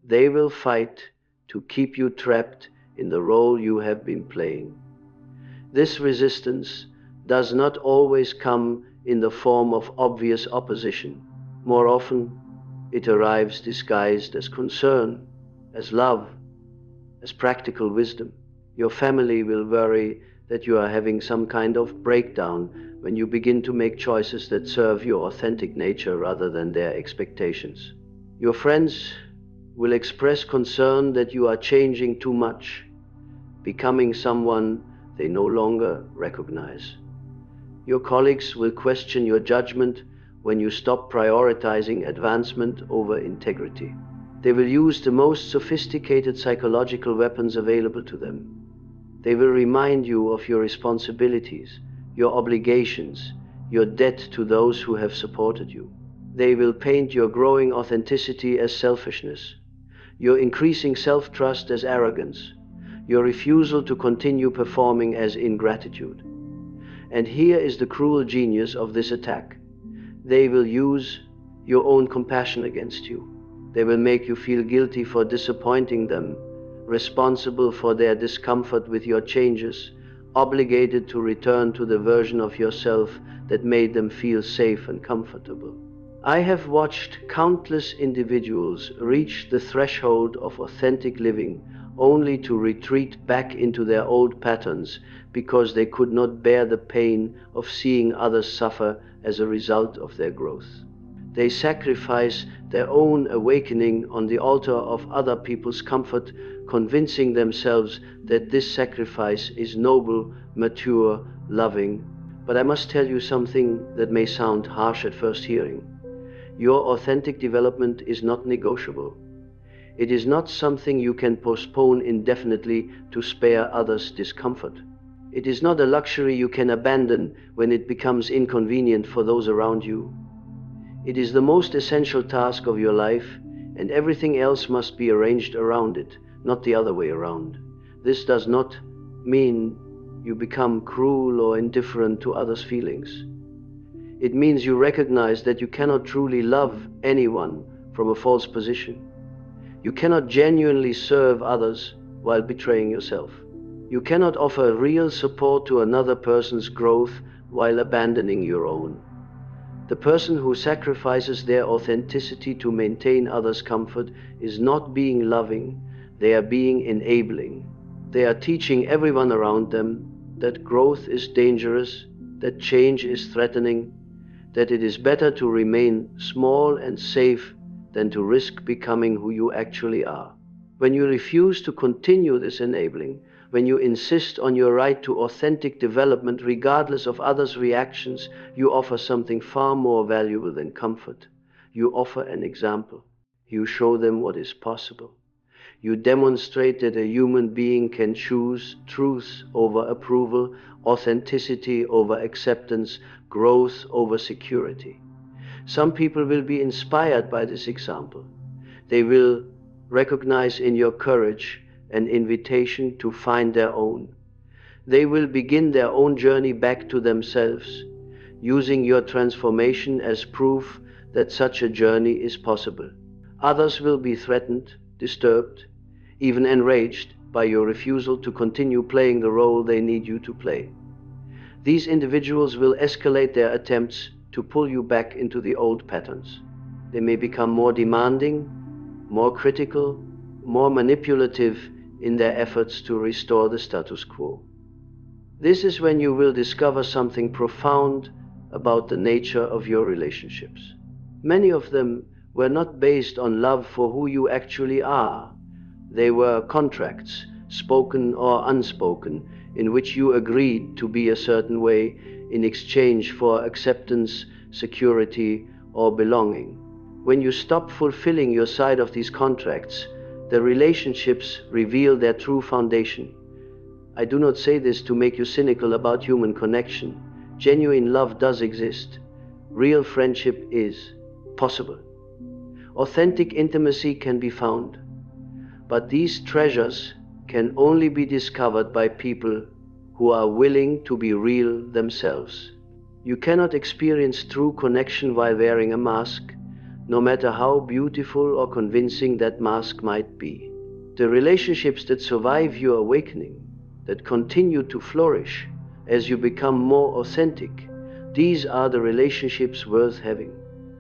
they will fight to keep you trapped in the role you have been playing. This resistance does not always come in the form of obvious opposition. More often, it arrives disguised as concern, as love, as practical wisdom. Your family will worry that you are having some kind of breakdown when you begin to make choices that serve your authentic nature rather than their expectations. Your friends will express concern that you are changing too much, becoming someone they no longer recognize. Your colleagues will question your judgment when you stop prioritizing advancement over integrity. They will use the most sophisticated psychological weapons available to them. They will remind you of your responsibilities, your obligations, your debt to those who have supported you. They will paint your growing authenticity as selfishness, your increasing self-trust as arrogance, your refusal to continue performing as ingratitude. And here is the cruel genius of this attack. They will use your own compassion against you. They will make you feel guilty for disappointing them, responsible for their discomfort with your changes, obligated to return to the version of yourself that made them feel safe and comfortable. I have watched countless individuals reach the threshold of authentic living only to retreat back into their old patterns because they could not bear the pain of seeing others suffer as a result of their growth. They sacrifice their own awakening on the altar of other people's comfort, convincing themselves that this sacrifice is noble, mature, loving. But I must tell you something that may sound harsh at first hearing. Your authentic development is not negotiable. It is not something you can postpone indefinitely to spare others discomfort. It is not a luxury you can abandon when it becomes inconvenient for those around you. It is the most essential task of your life, and everything else must be arranged around it, not the other way around. This does not mean you become cruel or indifferent to others' feelings. It means you recognize that you cannot truly love anyone from a false position. You cannot genuinely serve others while betraying yourself. You cannot offer real support to another person's growth while abandoning your own. The person who sacrifices their authenticity to maintain others' comfort is not being loving, they are being enabling. They are teaching everyone around them that growth is dangerous, that change is threatening, that it is better to remain small and safe than to risk becoming who you actually are. When you refuse to continue this enabling, when you insist on your right to authentic development regardless of others' reactions, you offer something far more valuable than comfort. You offer an example. You show them what is possible. You demonstrate that a human being can choose truth over approval, authenticity over acceptance, growth over security. Some people will be inspired by this example. They will recognize in your courage an invitation to find their own. They will begin their own journey back to themselves, using your transformation as proof that such a journey is possible. Others will be threatened, disturbed, even enraged by your refusal to continue playing the role they need you to play. These individuals will escalate their attempts to pull you back into the old patterns. They may become more demanding, more critical, more manipulative in their efforts to restore the status quo. This is when you will discover something profound about the nature of your relationships. Many of them were not based on love for who you actually are. They were contracts, spoken or unspoken, in which you agreed to be a certain way in exchange for acceptance, security, or belonging. When you stop fulfilling your side of these contracts, the relationships reveal their true foundation. I do not say this to make you cynical about human connection. Genuine love does exist. Real friendship is possible. Authentic intimacy can be found. But these treasures can only be discovered by people who are willing to be real themselves. You cannot experience true connection while wearing a mask, no matter how beautiful or convincing that mask might be. The relationships that survive your awakening, that continue to flourish as you become more authentic, these are the relationships worth having.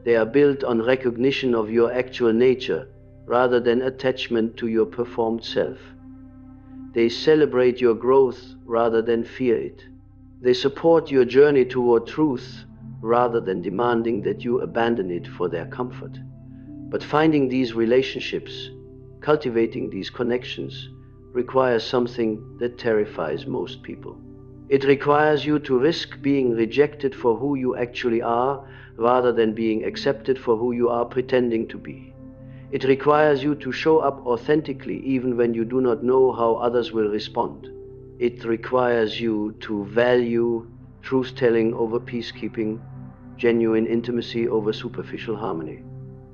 They are built on recognition of your actual nature rather than attachment to your performed self. They celebrate your growth rather than fear it. They support your journey toward truth rather than demanding that you abandon it for their comfort. But finding these relationships, cultivating these connections, requires something that terrifies most people. It requires you to risk being rejected for who you actually are rather than being accepted for who you are pretending to be. It requires you to show up authentically even when you do not know how others will respond. It requires you to value truth-telling over peacekeeping, genuine intimacy over superficial harmony.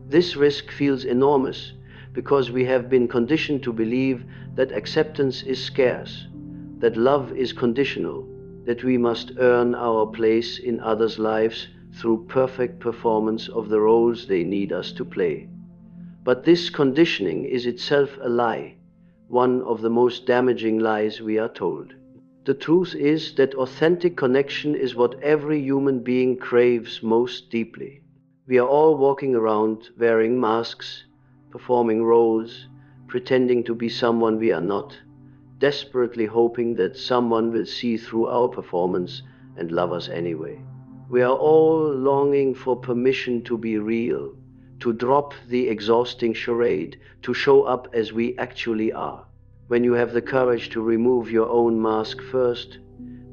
This risk feels enormous because we have been conditioned to believe that acceptance is scarce, that love is conditional, that we must earn our place in others' lives through perfect performance of the roles they need us to play. But this conditioning is itself a lie, one of the most damaging lies we are told. The truth is that authentic connection is what every human being craves most deeply. We are all walking around wearing masks, performing roles, pretending to be someone we are not, desperately hoping that someone will see through our performance and love us anyway. We are all longing for permission to be real, to drop the exhausting charade, to show up as we actually are. When you have the courage to remove your own mask first,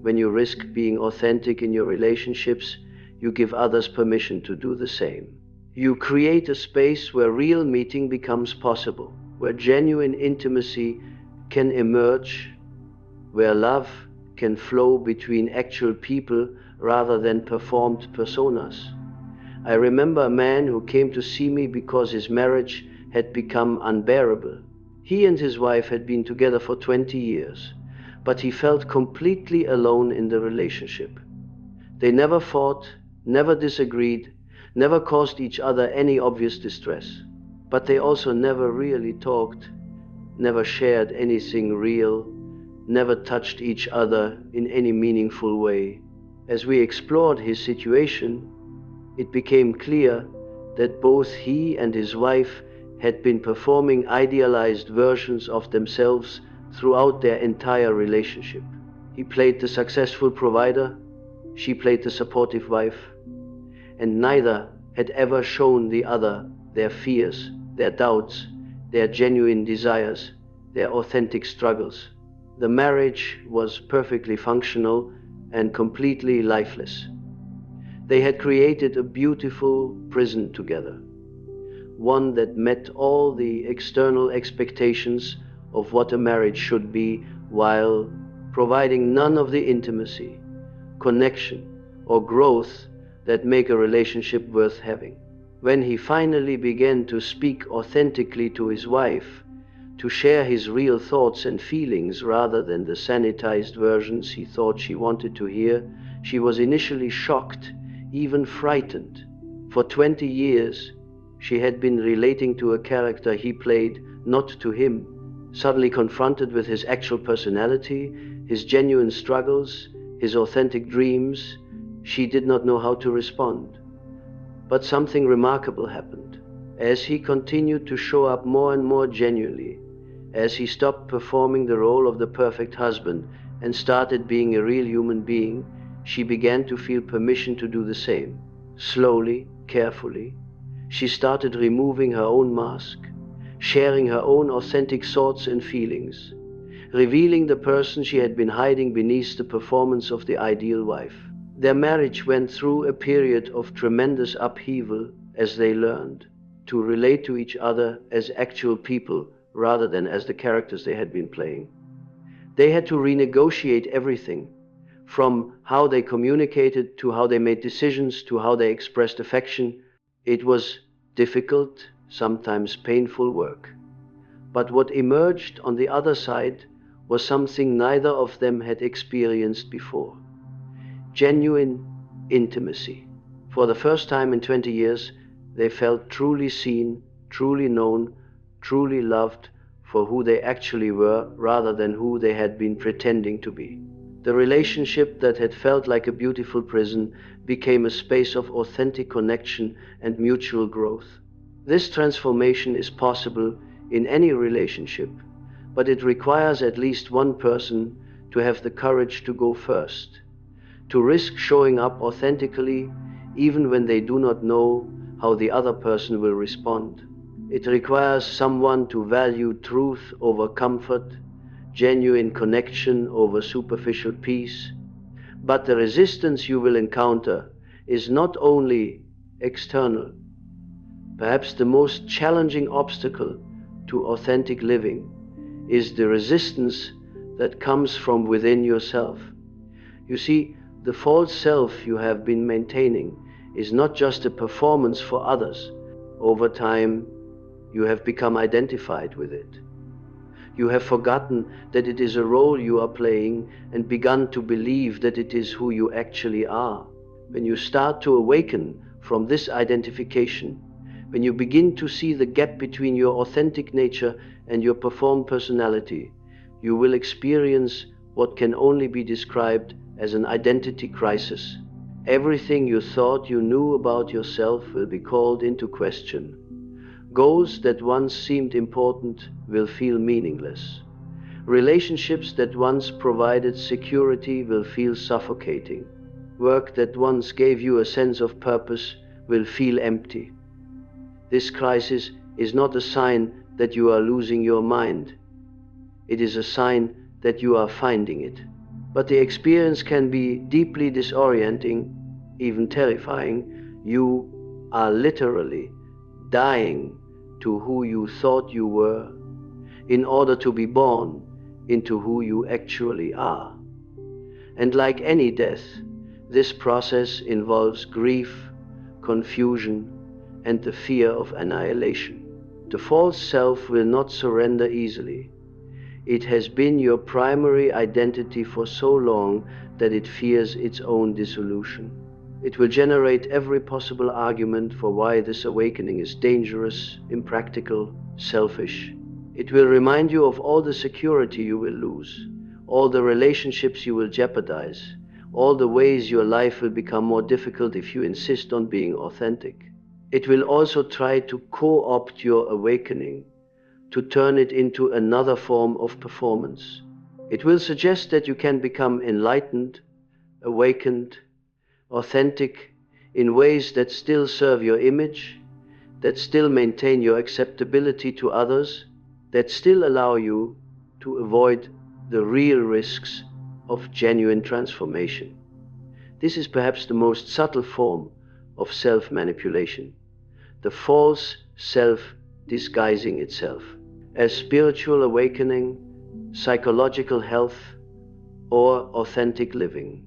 when you risk being authentic in your relationships, you give others permission to do the same. You create a space where real meeting becomes possible, where genuine intimacy can emerge, where love can flow between actual people rather than performed personas. I remember a man who came to see me because his marriage had become unbearable. He and his wife had been together for 20 years, but he felt completely alone in the relationship. They never fought, never disagreed, never caused each other any obvious distress. But they also never really talked, never shared anything real, never touched each other in any meaningful way. As we explored his situation, it became clear that both he and his wife had been performing idealized versions of themselves throughout their entire relationship. He played the successful provider, she played the supportive wife, and neither had ever shown the other their fears, their doubts, their genuine desires, their authentic struggles. The marriage was perfectly functional and completely lifeless. They had created a beautiful prison together, one that met all the external expectations of what a marriage should be, while providing none of the intimacy, connection, or growth that make a relationship worth having. When he finally began to speak authentically to his wife, to share his real thoughts and feelings rather than the sanitized versions he thought she wanted to hear, she was initially shocked, even frightened. For 20 years, she had been relating to a character he played, not to him. Suddenly confronted with his actual personality, his genuine struggles, his authentic dreams, she did not know how to respond. But something remarkable happened. As he continued to show up more and more genuinely, as he stopped performing the role of the perfect husband and started being a real human being, she began to feel permission to do the same. Slowly, carefully, she started removing her own mask, sharing her own authentic thoughts and feelings, revealing the person she had been hiding beneath the performance of the ideal wife. Their marriage went through a period of tremendous upheaval as they learned to relate to each other as actual people rather than as the characters they had been playing. They had to renegotiate everything, from how they communicated to how they made decisions to how they expressed affection. It was difficult, sometimes painful work. But what emerged on the other side was something neither of them had experienced before: genuine intimacy. For the first time in 20 years, they felt truly seen, truly known, truly loved for who they actually were rather than who they had been pretending to be. The relationship that had felt like a beautiful prison became a space of authentic connection and mutual growth. This transformation is possible in any relationship, but it requires at least one person to have the courage to go first, to risk showing up authentically even when they do not know how the other person will respond. It requires someone to value truth over comfort, genuine connection over superficial peace. But the resistance you will encounter is not only external. Perhaps the most challenging obstacle to authentic living is the resistance that comes from within yourself. You see, the false self you have been maintaining is not just a performance for others. Over time, you have become identified with it. You have forgotten that it is a role you are playing and begun to believe that it is who you actually are. When you start to awaken from this identification, when you begin to see the gap between your authentic nature and your performed personality, you will experience what can only be described as an identity crisis. Everything you thought you knew about yourself will be called into question. Goals that once seemed important will feel meaningless. Relationships that once provided security will feel suffocating. Work that once gave you a sense of purpose will feel empty. This crisis is not a sign that you are losing your mind. It is a sign that you are finding it. But the experience can be deeply disorienting, even terrifying. You are literally dying to who you thought you were in order to be born into who you actually are. And like any death, this process involves grief, confusion, and the fear of annihilation. The false self will not surrender easily. It has been your primary identity for so long that it fears its own dissolution. It will generate every possible argument for why this awakening is dangerous, impractical, selfish. It will remind you of all the security you will lose, all the relationships you will jeopardize, all the ways your life will become more difficult if you insist on being authentic. It will also try to co-opt your awakening, to turn it into another form of performance. It will suggest that you can become enlightened, awakened, authentic in ways that still serve your image, that still maintain your acceptability to others, that still allow you to avoid the real risks of genuine transformation. This is perhaps the most subtle form of self-manipulation, the false self disguising itself as spiritual awakening, psychological health, or authentic living.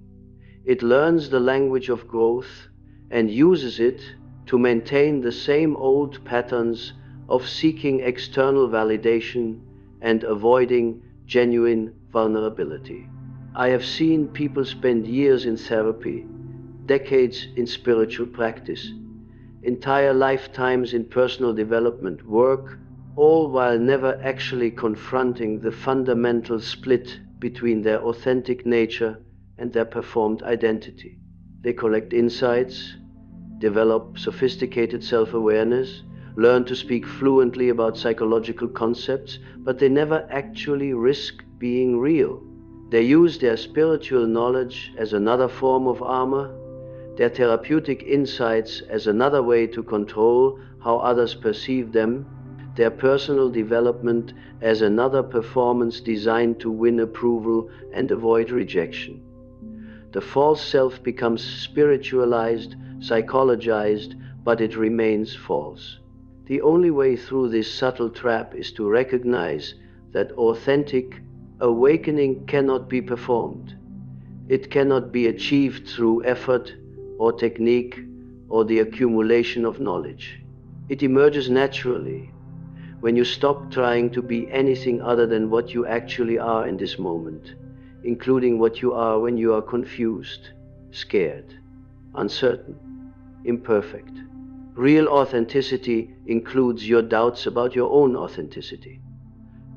It learns the language of growth and uses it to maintain the same old patterns of seeking external validation and avoiding genuine vulnerability. I have seen people spend years in therapy, decades in spiritual practice, entire lifetimes in personal development work, all while never actually confronting the fundamental split between their authentic nature and their performed identity. They collect insights, develop sophisticated self-awareness, learn to speak fluently about psychological concepts, but they never actually risk being real. They use their spiritual knowledge as another form of armor, their therapeutic insights as another way to control how others perceive them, their personal development as another performance designed to win approval and avoid rejection. The false self becomes spiritualized, psychologized, but it remains false. The only way through this subtle trap is to recognize that authentic awakening cannot be performed. It cannot be achieved through effort or technique or the accumulation of knowledge. It emerges naturally when you stop trying to be anything other than what you actually are in this moment, including what you are when you are confused, scared, uncertain, imperfect. Real authenticity includes your doubts about your own authenticity.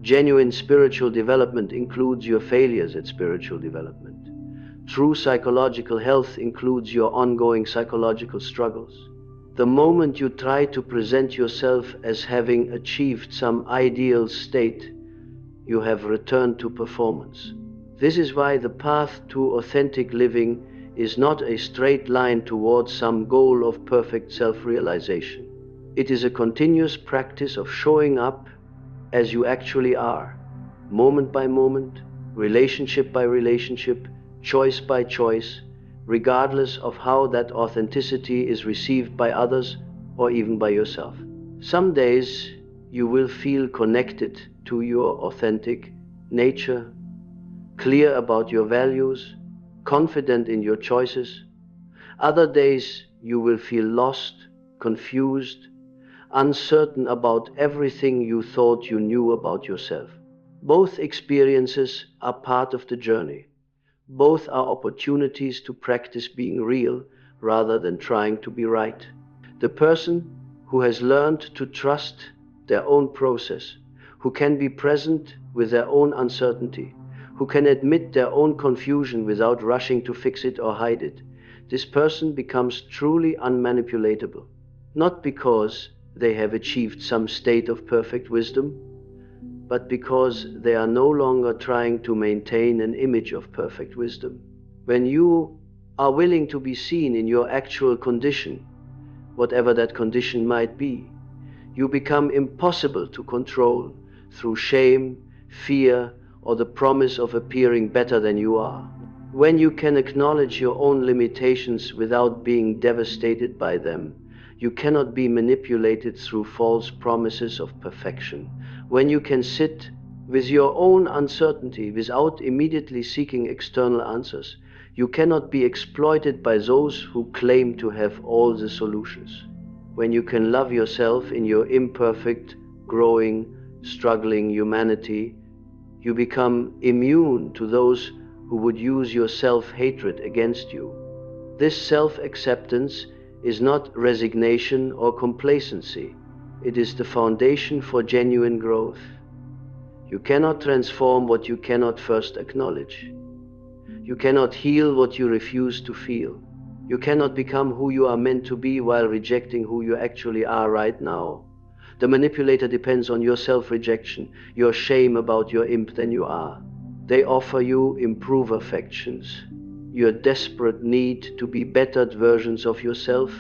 Genuine spiritual development includes your failures at spiritual development. True psychological health includes your ongoing psychological struggles. The moment you try to present yourself as having achieved some ideal state, you have returned to performance. This is why the path to authentic living is not a straight line towards some goal of perfect self-realization. It is a continuous practice of showing up as you actually are, moment by moment, relationship by relationship, choice by choice, regardless of how that authenticity is received by others or even by yourself. Some days you will feel connected to your authentic nature, clear about your values, confident in your choices. Other days you will feel lost, confused, uncertain about everything you thought you knew about yourself. Both experiences are part of the journey. Both are opportunities to practice being real rather than trying to be right. The person who has learned to trust their own process, who can be present with their own uncertainty, who can admit their own confusion without rushing to fix it or hide it, this person becomes truly unmanipulatable, not because they have achieved some state of perfect wisdom, but because they are no longer trying to maintain an image of perfect wisdom. When you are willing to be seen in your actual condition, whatever that condition might be, you become impossible to control through shame, fear, or the promise of appearing better than you are. When you can acknowledge your own limitations without being devastated by them, you cannot be manipulated through false promises of perfection. When you can sit with your own uncertainty without immediately seeking external answers, you cannot be exploited by those who claim to have all the solutions. When you can love yourself in your imperfect, growing, struggling humanity, you become immune to those who would use your self-hatred against you. This self-acceptance is not resignation or complacency. It is the foundation for genuine growth. You cannot transform what you cannot first acknowledge. You cannot heal what you refuse to feel. You cannot become who you are meant to be while rejecting who you actually are right now. The manipulator depends on your self-rejection, your shame about your imp than you are. They offer you imperfections, your desperate need to be bettered versions of yourself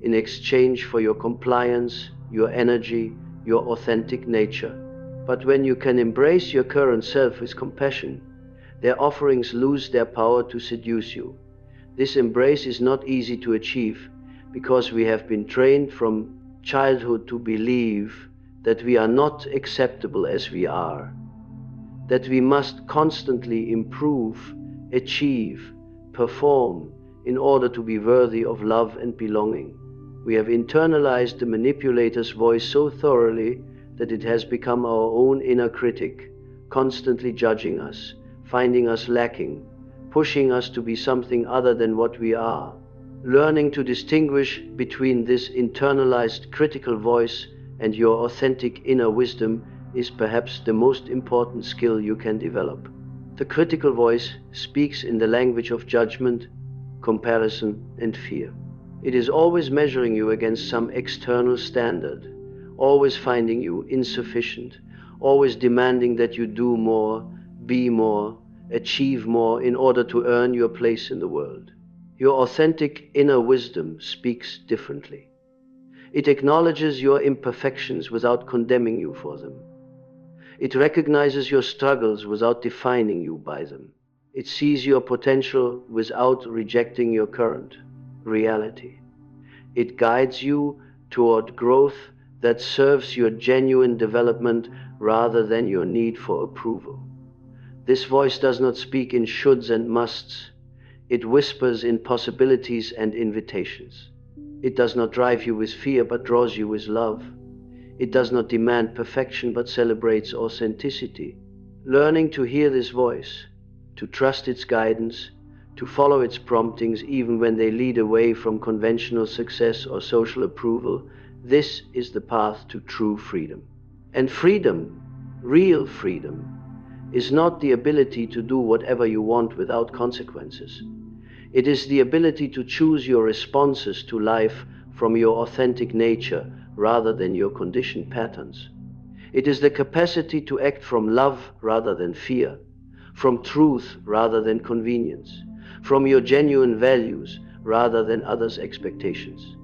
in exchange for your compliance, your energy, your authentic nature. But when you can embrace your current self with compassion, their offerings lose their power to seduce you. This embrace is not easy to achieve because we have been trained from childhood to believe that we are not acceptable as we are, that we must constantly improve, achieve, perform in order to be worthy of love and belonging. We have internalized the manipulator's voice so thoroughly that it has become our own inner critic, constantly judging us, finding us lacking, pushing us to be something other than what we are. Learning to distinguish between this internalized critical voice and your authentic inner wisdom is perhaps the most important skill you can develop. The critical voice speaks in the language of judgment, comparison, and fear. It is always measuring you against some external standard, always finding you insufficient, always demanding that you do more, be more, achieve more in order to earn your place in the world. Your authentic inner wisdom speaks differently. It acknowledges your imperfections without condemning you for them. It recognizes your struggles without defining you by them. It sees your potential without rejecting your current reality. It guides you toward growth that serves your genuine development rather than your need for approval. This voice does not speak in shoulds and musts. It whispers in possibilities and invitations. It does not drive you with fear but draws you with love. It does not demand perfection but celebrates authenticity. Learning to hear this voice, to trust its guidance, to follow its promptings even when they lead away from conventional success or social approval, this is the path to true freedom. And freedom, real freedom, is not the ability to do whatever you want without consequences. It is the ability to choose your responses to life from your authentic nature rather than your conditioned patterns. It is the capacity to act from love rather than fear, from truth rather than convenience, from your genuine values rather than others' expectations.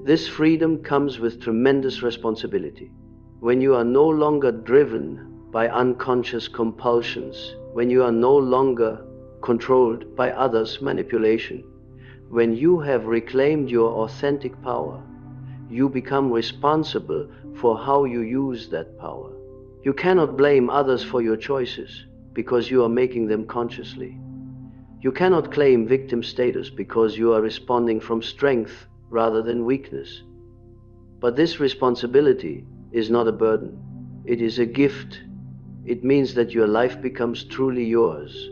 This freedom comes with tremendous responsibility. When you are no longer driven by unconscious compulsions, when you are no longer controlled by others' manipulation, when you have reclaimed your authentic power, you become responsible for how you use that power. You cannot blame others for your choices because you are making them consciously. You cannot claim victim status because you are responding from strength rather than weakness. But this responsibility is not a burden. It is a gift. It means that your life becomes truly yours,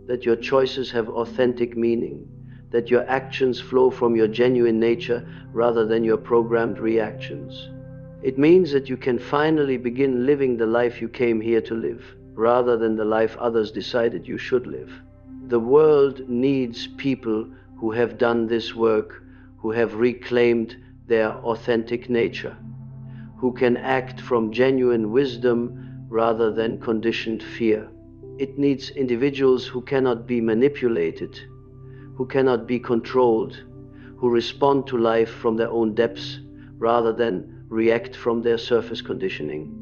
that your choices have authentic meaning, that your actions flow from your genuine nature rather than your programmed reactions. It means that you can finally begin living the life you came here to live, rather than the life others decided you should live. The world needs people who have done this work, who have reclaimed their authentic nature, who can act from genuine wisdom rather than conditioned fear. It needs individuals who cannot be manipulated, who cannot be controlled, who respond to life from their own depths rather than react from their surface conditioning.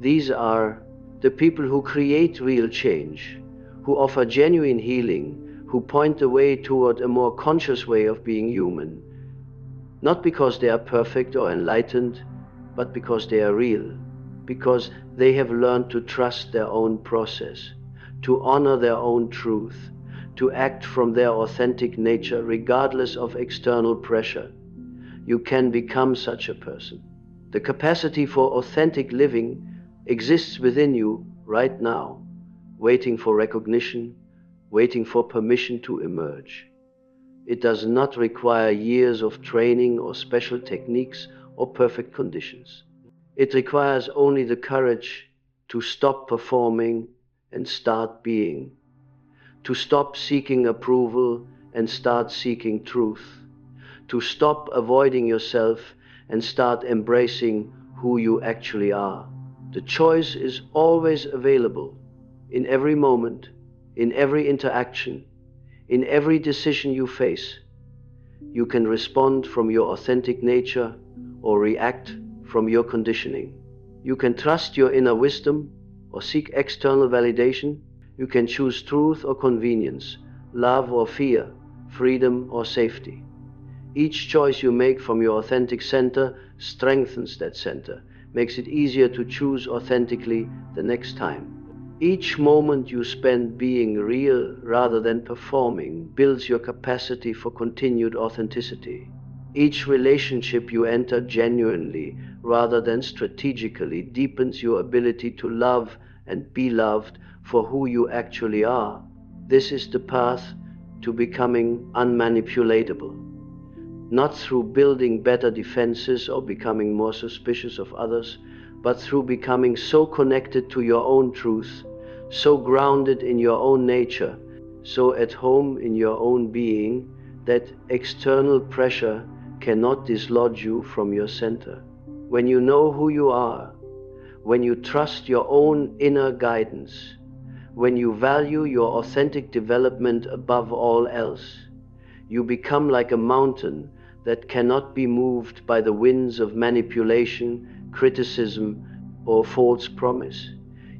These are the people who create real change, who offer genuine healing, who point the way toward a more conscious way of being human, not because they are perfect or enlightened, but because they are real, because they have learned to trust their own process, to honor their own truth, to act from their authentic nature regardless of external pressure. You can become such a person. The capacity for authentic living exists within you right now, waiting for recognition, waiting for permission to emerge. It does not require years of training or special techniques or perfect conditions. It requires only the courage to stop performing and start being, to stop seeking approval and start seeking truth, to stop avoiding yourself and start embracing who you actually are. The choice is always available, in every moment, in every interaction, in every decision you face. You can respond from your authentic nature or react from your conditioning. You can trust your inner wisdom or seek external validation. You can choose truth or convenience, love or fear, freedom or safety. Each choice you make from your authentic center strengthens that center, makes it easier to choose authentically the next time. Each moment you spend being real rather than performing builds your capacity for continued authenticity. Each relationship you enter genuinely rather than strategically deepens your ability to love and be loved for who you actually are. This is the path to becoming unmanipulatable. Not through building better defenses or becoming more suspicious of others, but through becoming so connected to your own truth, so grounded in your own nature, so at home in your own being, that external pressure cannot dislodge you from your center. When you know who you are, when you trust your own inner guidance, when you value your authentic development above all else, you become like a mountain that cannot be moved by the winds of manipulation, criticism, or false promise.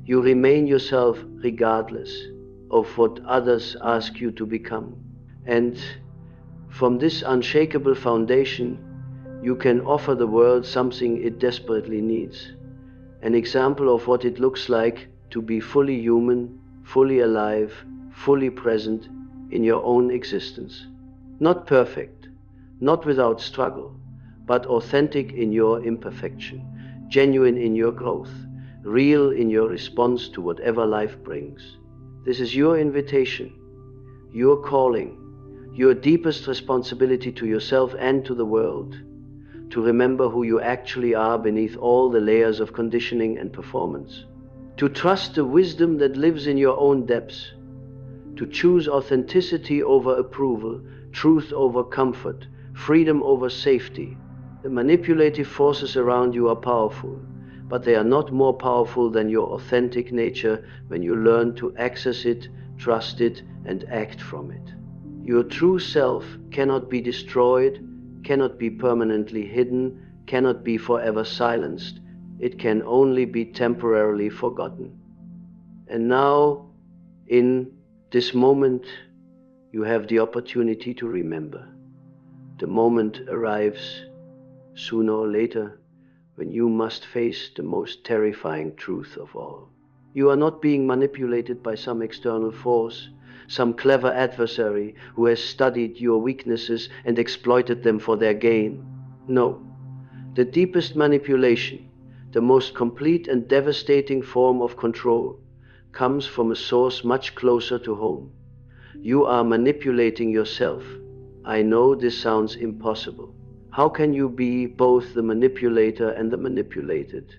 You remain yourself regardless of what others ask you to become. And from this unshakable foundation, you can offer the world something it desperately needs. An example of what it looks like to be fully human, fully alive, fully present in your own existence. Not perfect, not without struggle, but authentic in your imperfection, genuine in your growth, real in your response to whatever life brings. This is your invitation, your calling, your deepest responsibility to yourself and to the world, to remember who you actually are beneath all the layers of conditioning and performance, to trust the wisdom that lives in your own depths, to choose authenticity over approval, truth over comfort, freedom over safety. The manipulative forces around you are powerful, but they are not more powerful than your authentic nature when you learn to access it, trust it, and act from it. Your true self cannot be destroyed, cannot be permanently hidden, cannot be forever silenced. It can only be temporarily forgotten. And now, in this moment, you have the opportunity to remember. The moment arrives, sooner or later, when you must face the most terrifying truth of all. You are not being manipulated by some external force, some clever adversary who has studied your weaknesses and exploited them for their gain. No, the deepest manipulation, the most complete and devastating form of control, comes from a source much closer to home. You are manipulating yourself. I know this sounds impossible. How can you be both the manipulator and the manipulated?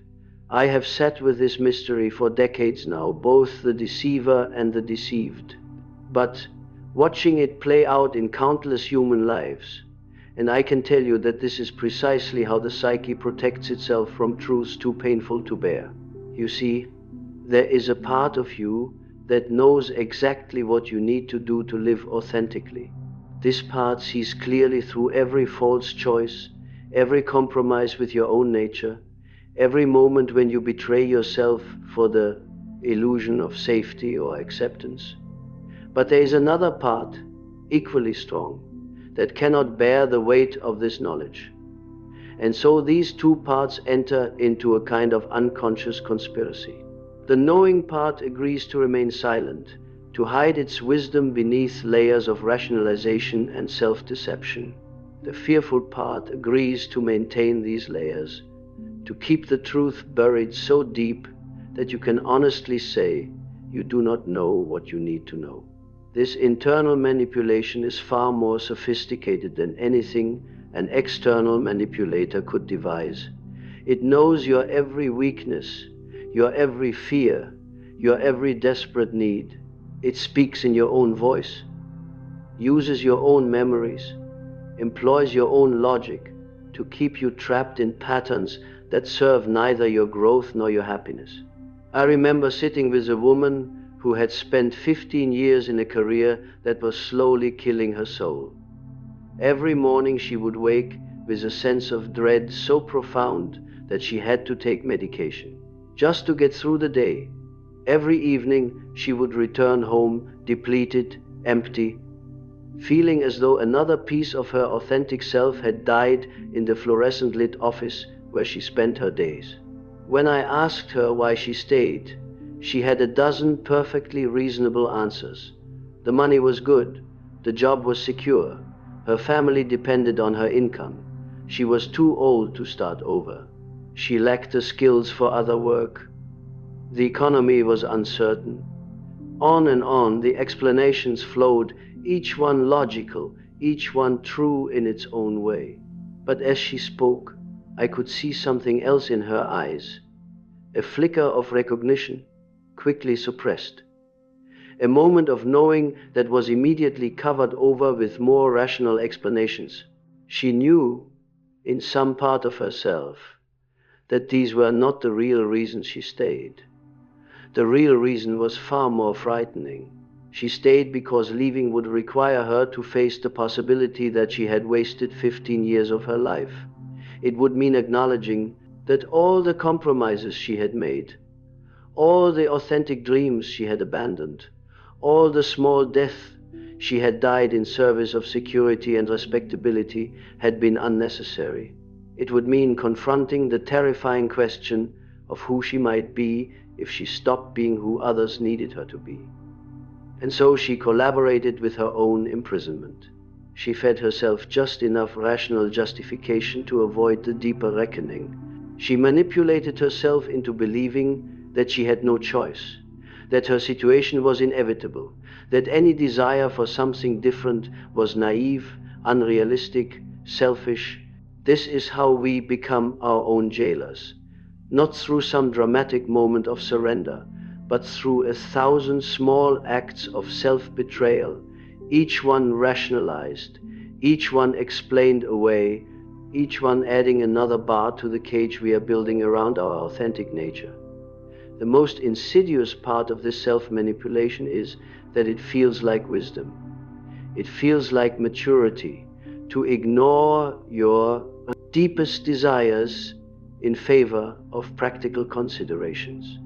I have sat with this mystery for decades now, both the deceiver and the deceived. But watching it play out in countless human lives, and I can tell you that this is precisely how the psyche protects itself from truths too painful to bear. You see, there is a part of you that knows exactly what you need to do to live authentically. This part sees clearly through every false choice, every compromise with your own nature, every moment when you betray yourself for the illusion of safety or acceptance. But there is another part, equally strong, that cannot bear the weight of this knowledge. And so these two parts enter into a kind of unconscious conspiracy. The knowing part agrees to remain silent, to hide its wisdom beneath layers of rationalization and self-deception. The fearful part agrees to maintain these layers, to keep the truth buried so deep that you can honestly say you do not know what you need to know. This internal manipulation is far more sophisticated than anything an external manipulator could devise. It knows your every weakness, your every fear, your every desperate need. It speaks in your own voice, uses your own memories, employs your own logic to keep you trapped in patterns that serve neither your growth nor your happiness. I remember sitting with a woman who had spent 15 years in a career that was slowly killing her soul. Every morning she would wake with a sense of dread so profound that she had to take medication just to get through the day. Every evening she would return home depleted, empty, feeling as though another piece of her authentic self had died in the fluorescent-lit office where she spent her days. When I asked her why she stayed, she had a dozen perfectly reasonable answers. The money was good, the job was secure, her family depended on her income, she was too old to start over, she lacked the skills for other work, the economy was uncertain. On and on the explanations flowed, each one logical, each one true in its own way. But as she spoke, I could see something else in her eyes, a flicker of recognition, quickly suppressed. A moment of knowing that was immediately covered over with more rational explanations. She knew, in some part of herself, that these were not the real reasons she stayed. The real reason was far more frightening. She stayed because leaving would require her to face the possibility that she had wasted 15 years of her life. It would mean acknowledging that all the compromises she had made, all the authentic dreams she had abandoned, all the small deaths she had died in service of security and respectability had been unnecessary. It would mean confronting the terrifying question of who she might be if she stopped being who others needed her to be. And so she collaborated with her own imprisonment. She fed herself just enough rational justification to avoid the deeper reckoning. She manipulated herself into believing that she had no choice, that her situation was inevitable, that any desire for something different was naive, unrealistic, selfish. This is how we become our own jailers, not through some dramatic moment of surrender, but through 1,000 small acts of self-betrayal, each one rationalized, each one explained away, each one adding another bar to the cage we are building around our authentic nature. The most insidious part of this self-manipulation is that it feels like wisdom. It feels like maturity, to ignore your deepest desires in favor of practical considerations.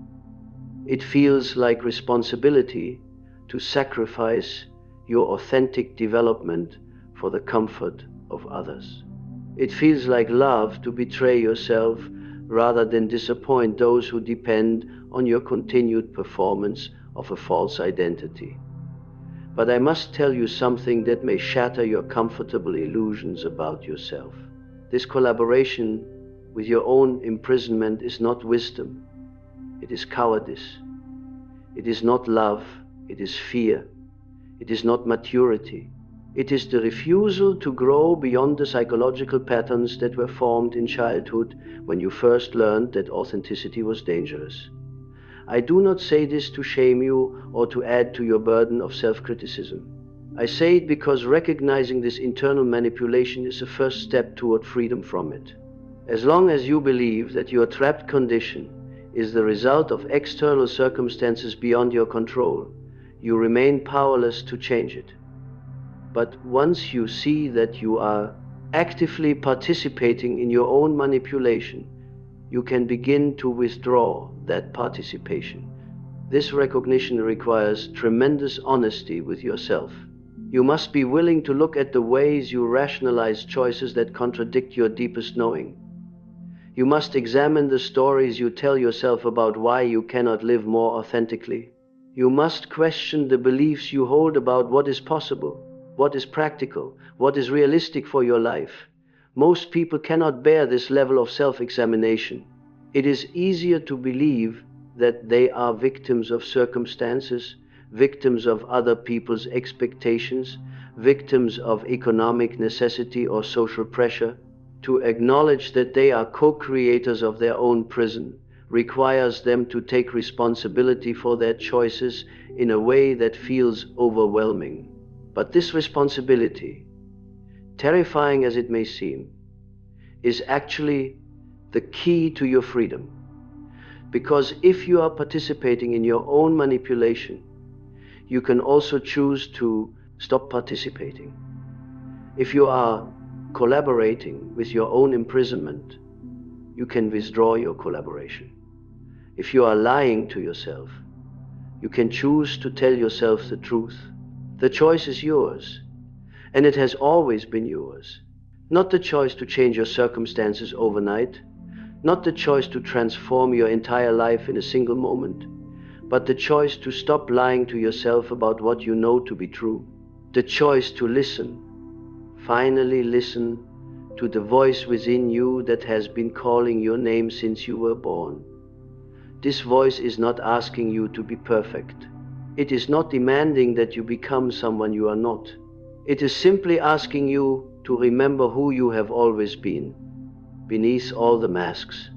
It feels like responsibility to sacrifice your authentic development for the comfort of others. It feels like love to betray yourself rather than disappoint those who depend on your continued performance of a false identity. But I must tell you something that may shatter your comfortable illusions about yourself. This collaboration with your own imprisonment is not wisdom. It is cowardice. It is not love. It is fear. It is not maturity. It is the refusal to grow beyond the psychological patterns that were formed in childhood when you first learned that authenticity was dangerous. I do not say this to shame you or to add to your burden of self-criticism. I say it because recognizing this internal manipulation is a first step toward freedom from it. As long as you believe that your trapped condition is the result of external circumstances beyond your control, you remain powerless to change it. But once you see that you are actively participating in your own manipulation, you can begin to withdraw that participation. This recognition requires tremendous honesty with yourself. You must be willing to look at the ways you rationalize choices that contradict your deepest knowing. You must examine the stories you tell yourself about why you cannot live more authentically. You must question the beliefs you hold about what is possible, what is practical, what is realistic for your life. Most people cannot bear this level of self-examination. It is easier to believe that they are victims of circumstances, victims of other people's expectations, victims of economic necessity or social pressure. To acknowledge that they are co-creators of their own prison requires them to take responsibility for their choices in a way that feels overwhelming. But this responsibility, terrifying as it may seem, is actually the key to your freedom. Because if you are participating in your own manipulation, you can also choose to stop participating. If you are collaborating with your own imprisonment, you can withdraw your collaboration. If you are lying to yourself, you can choose to tell yourself the truth. The choice is yours, and it has always been yours. Not the choice to change your circumstances overnight, not the choice to transform your entire life in a single moment, but the choice to stop lying to yourself about what you know to be true. The choice to listen, finally listen, to the voice within you that has been calling your name since you were born. This voice is not asking you to be perfect. It is not demanding that you become someone you are not. It is simply asking you to remember who you have always been, beneath all the masks,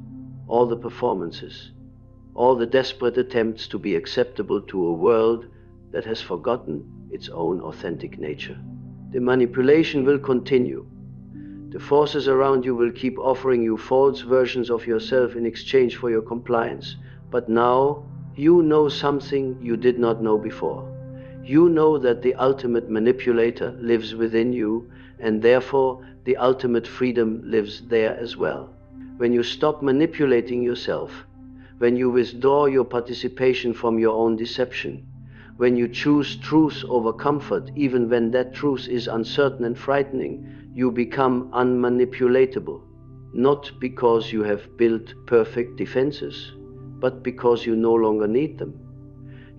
all the performances, all the desperate attempts to be acceptable to a world that has forgotten its own authentic nature. The manipulation will continue. The forces around you will keep offering you false versions of yourself in exchange for your compliance. But now you know something you did not know before. You know that the ultimate manipulator lives within you, and therefore the ultimate freedom lives there as well. When you stop manipulating yourself, when you withdraw your participation from your own deception, when you choose truth over comfort, even when that truth is uncertain and frightening, you become unmanipulatable, not because you have built perfect defenses, but because you no longer need them.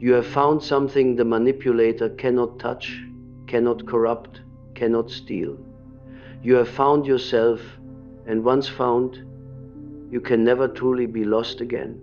You have found something the manipulator cannot touch, cannot corrupt, cannot steal. You have found yourself, and once found, you can never truly be lost again.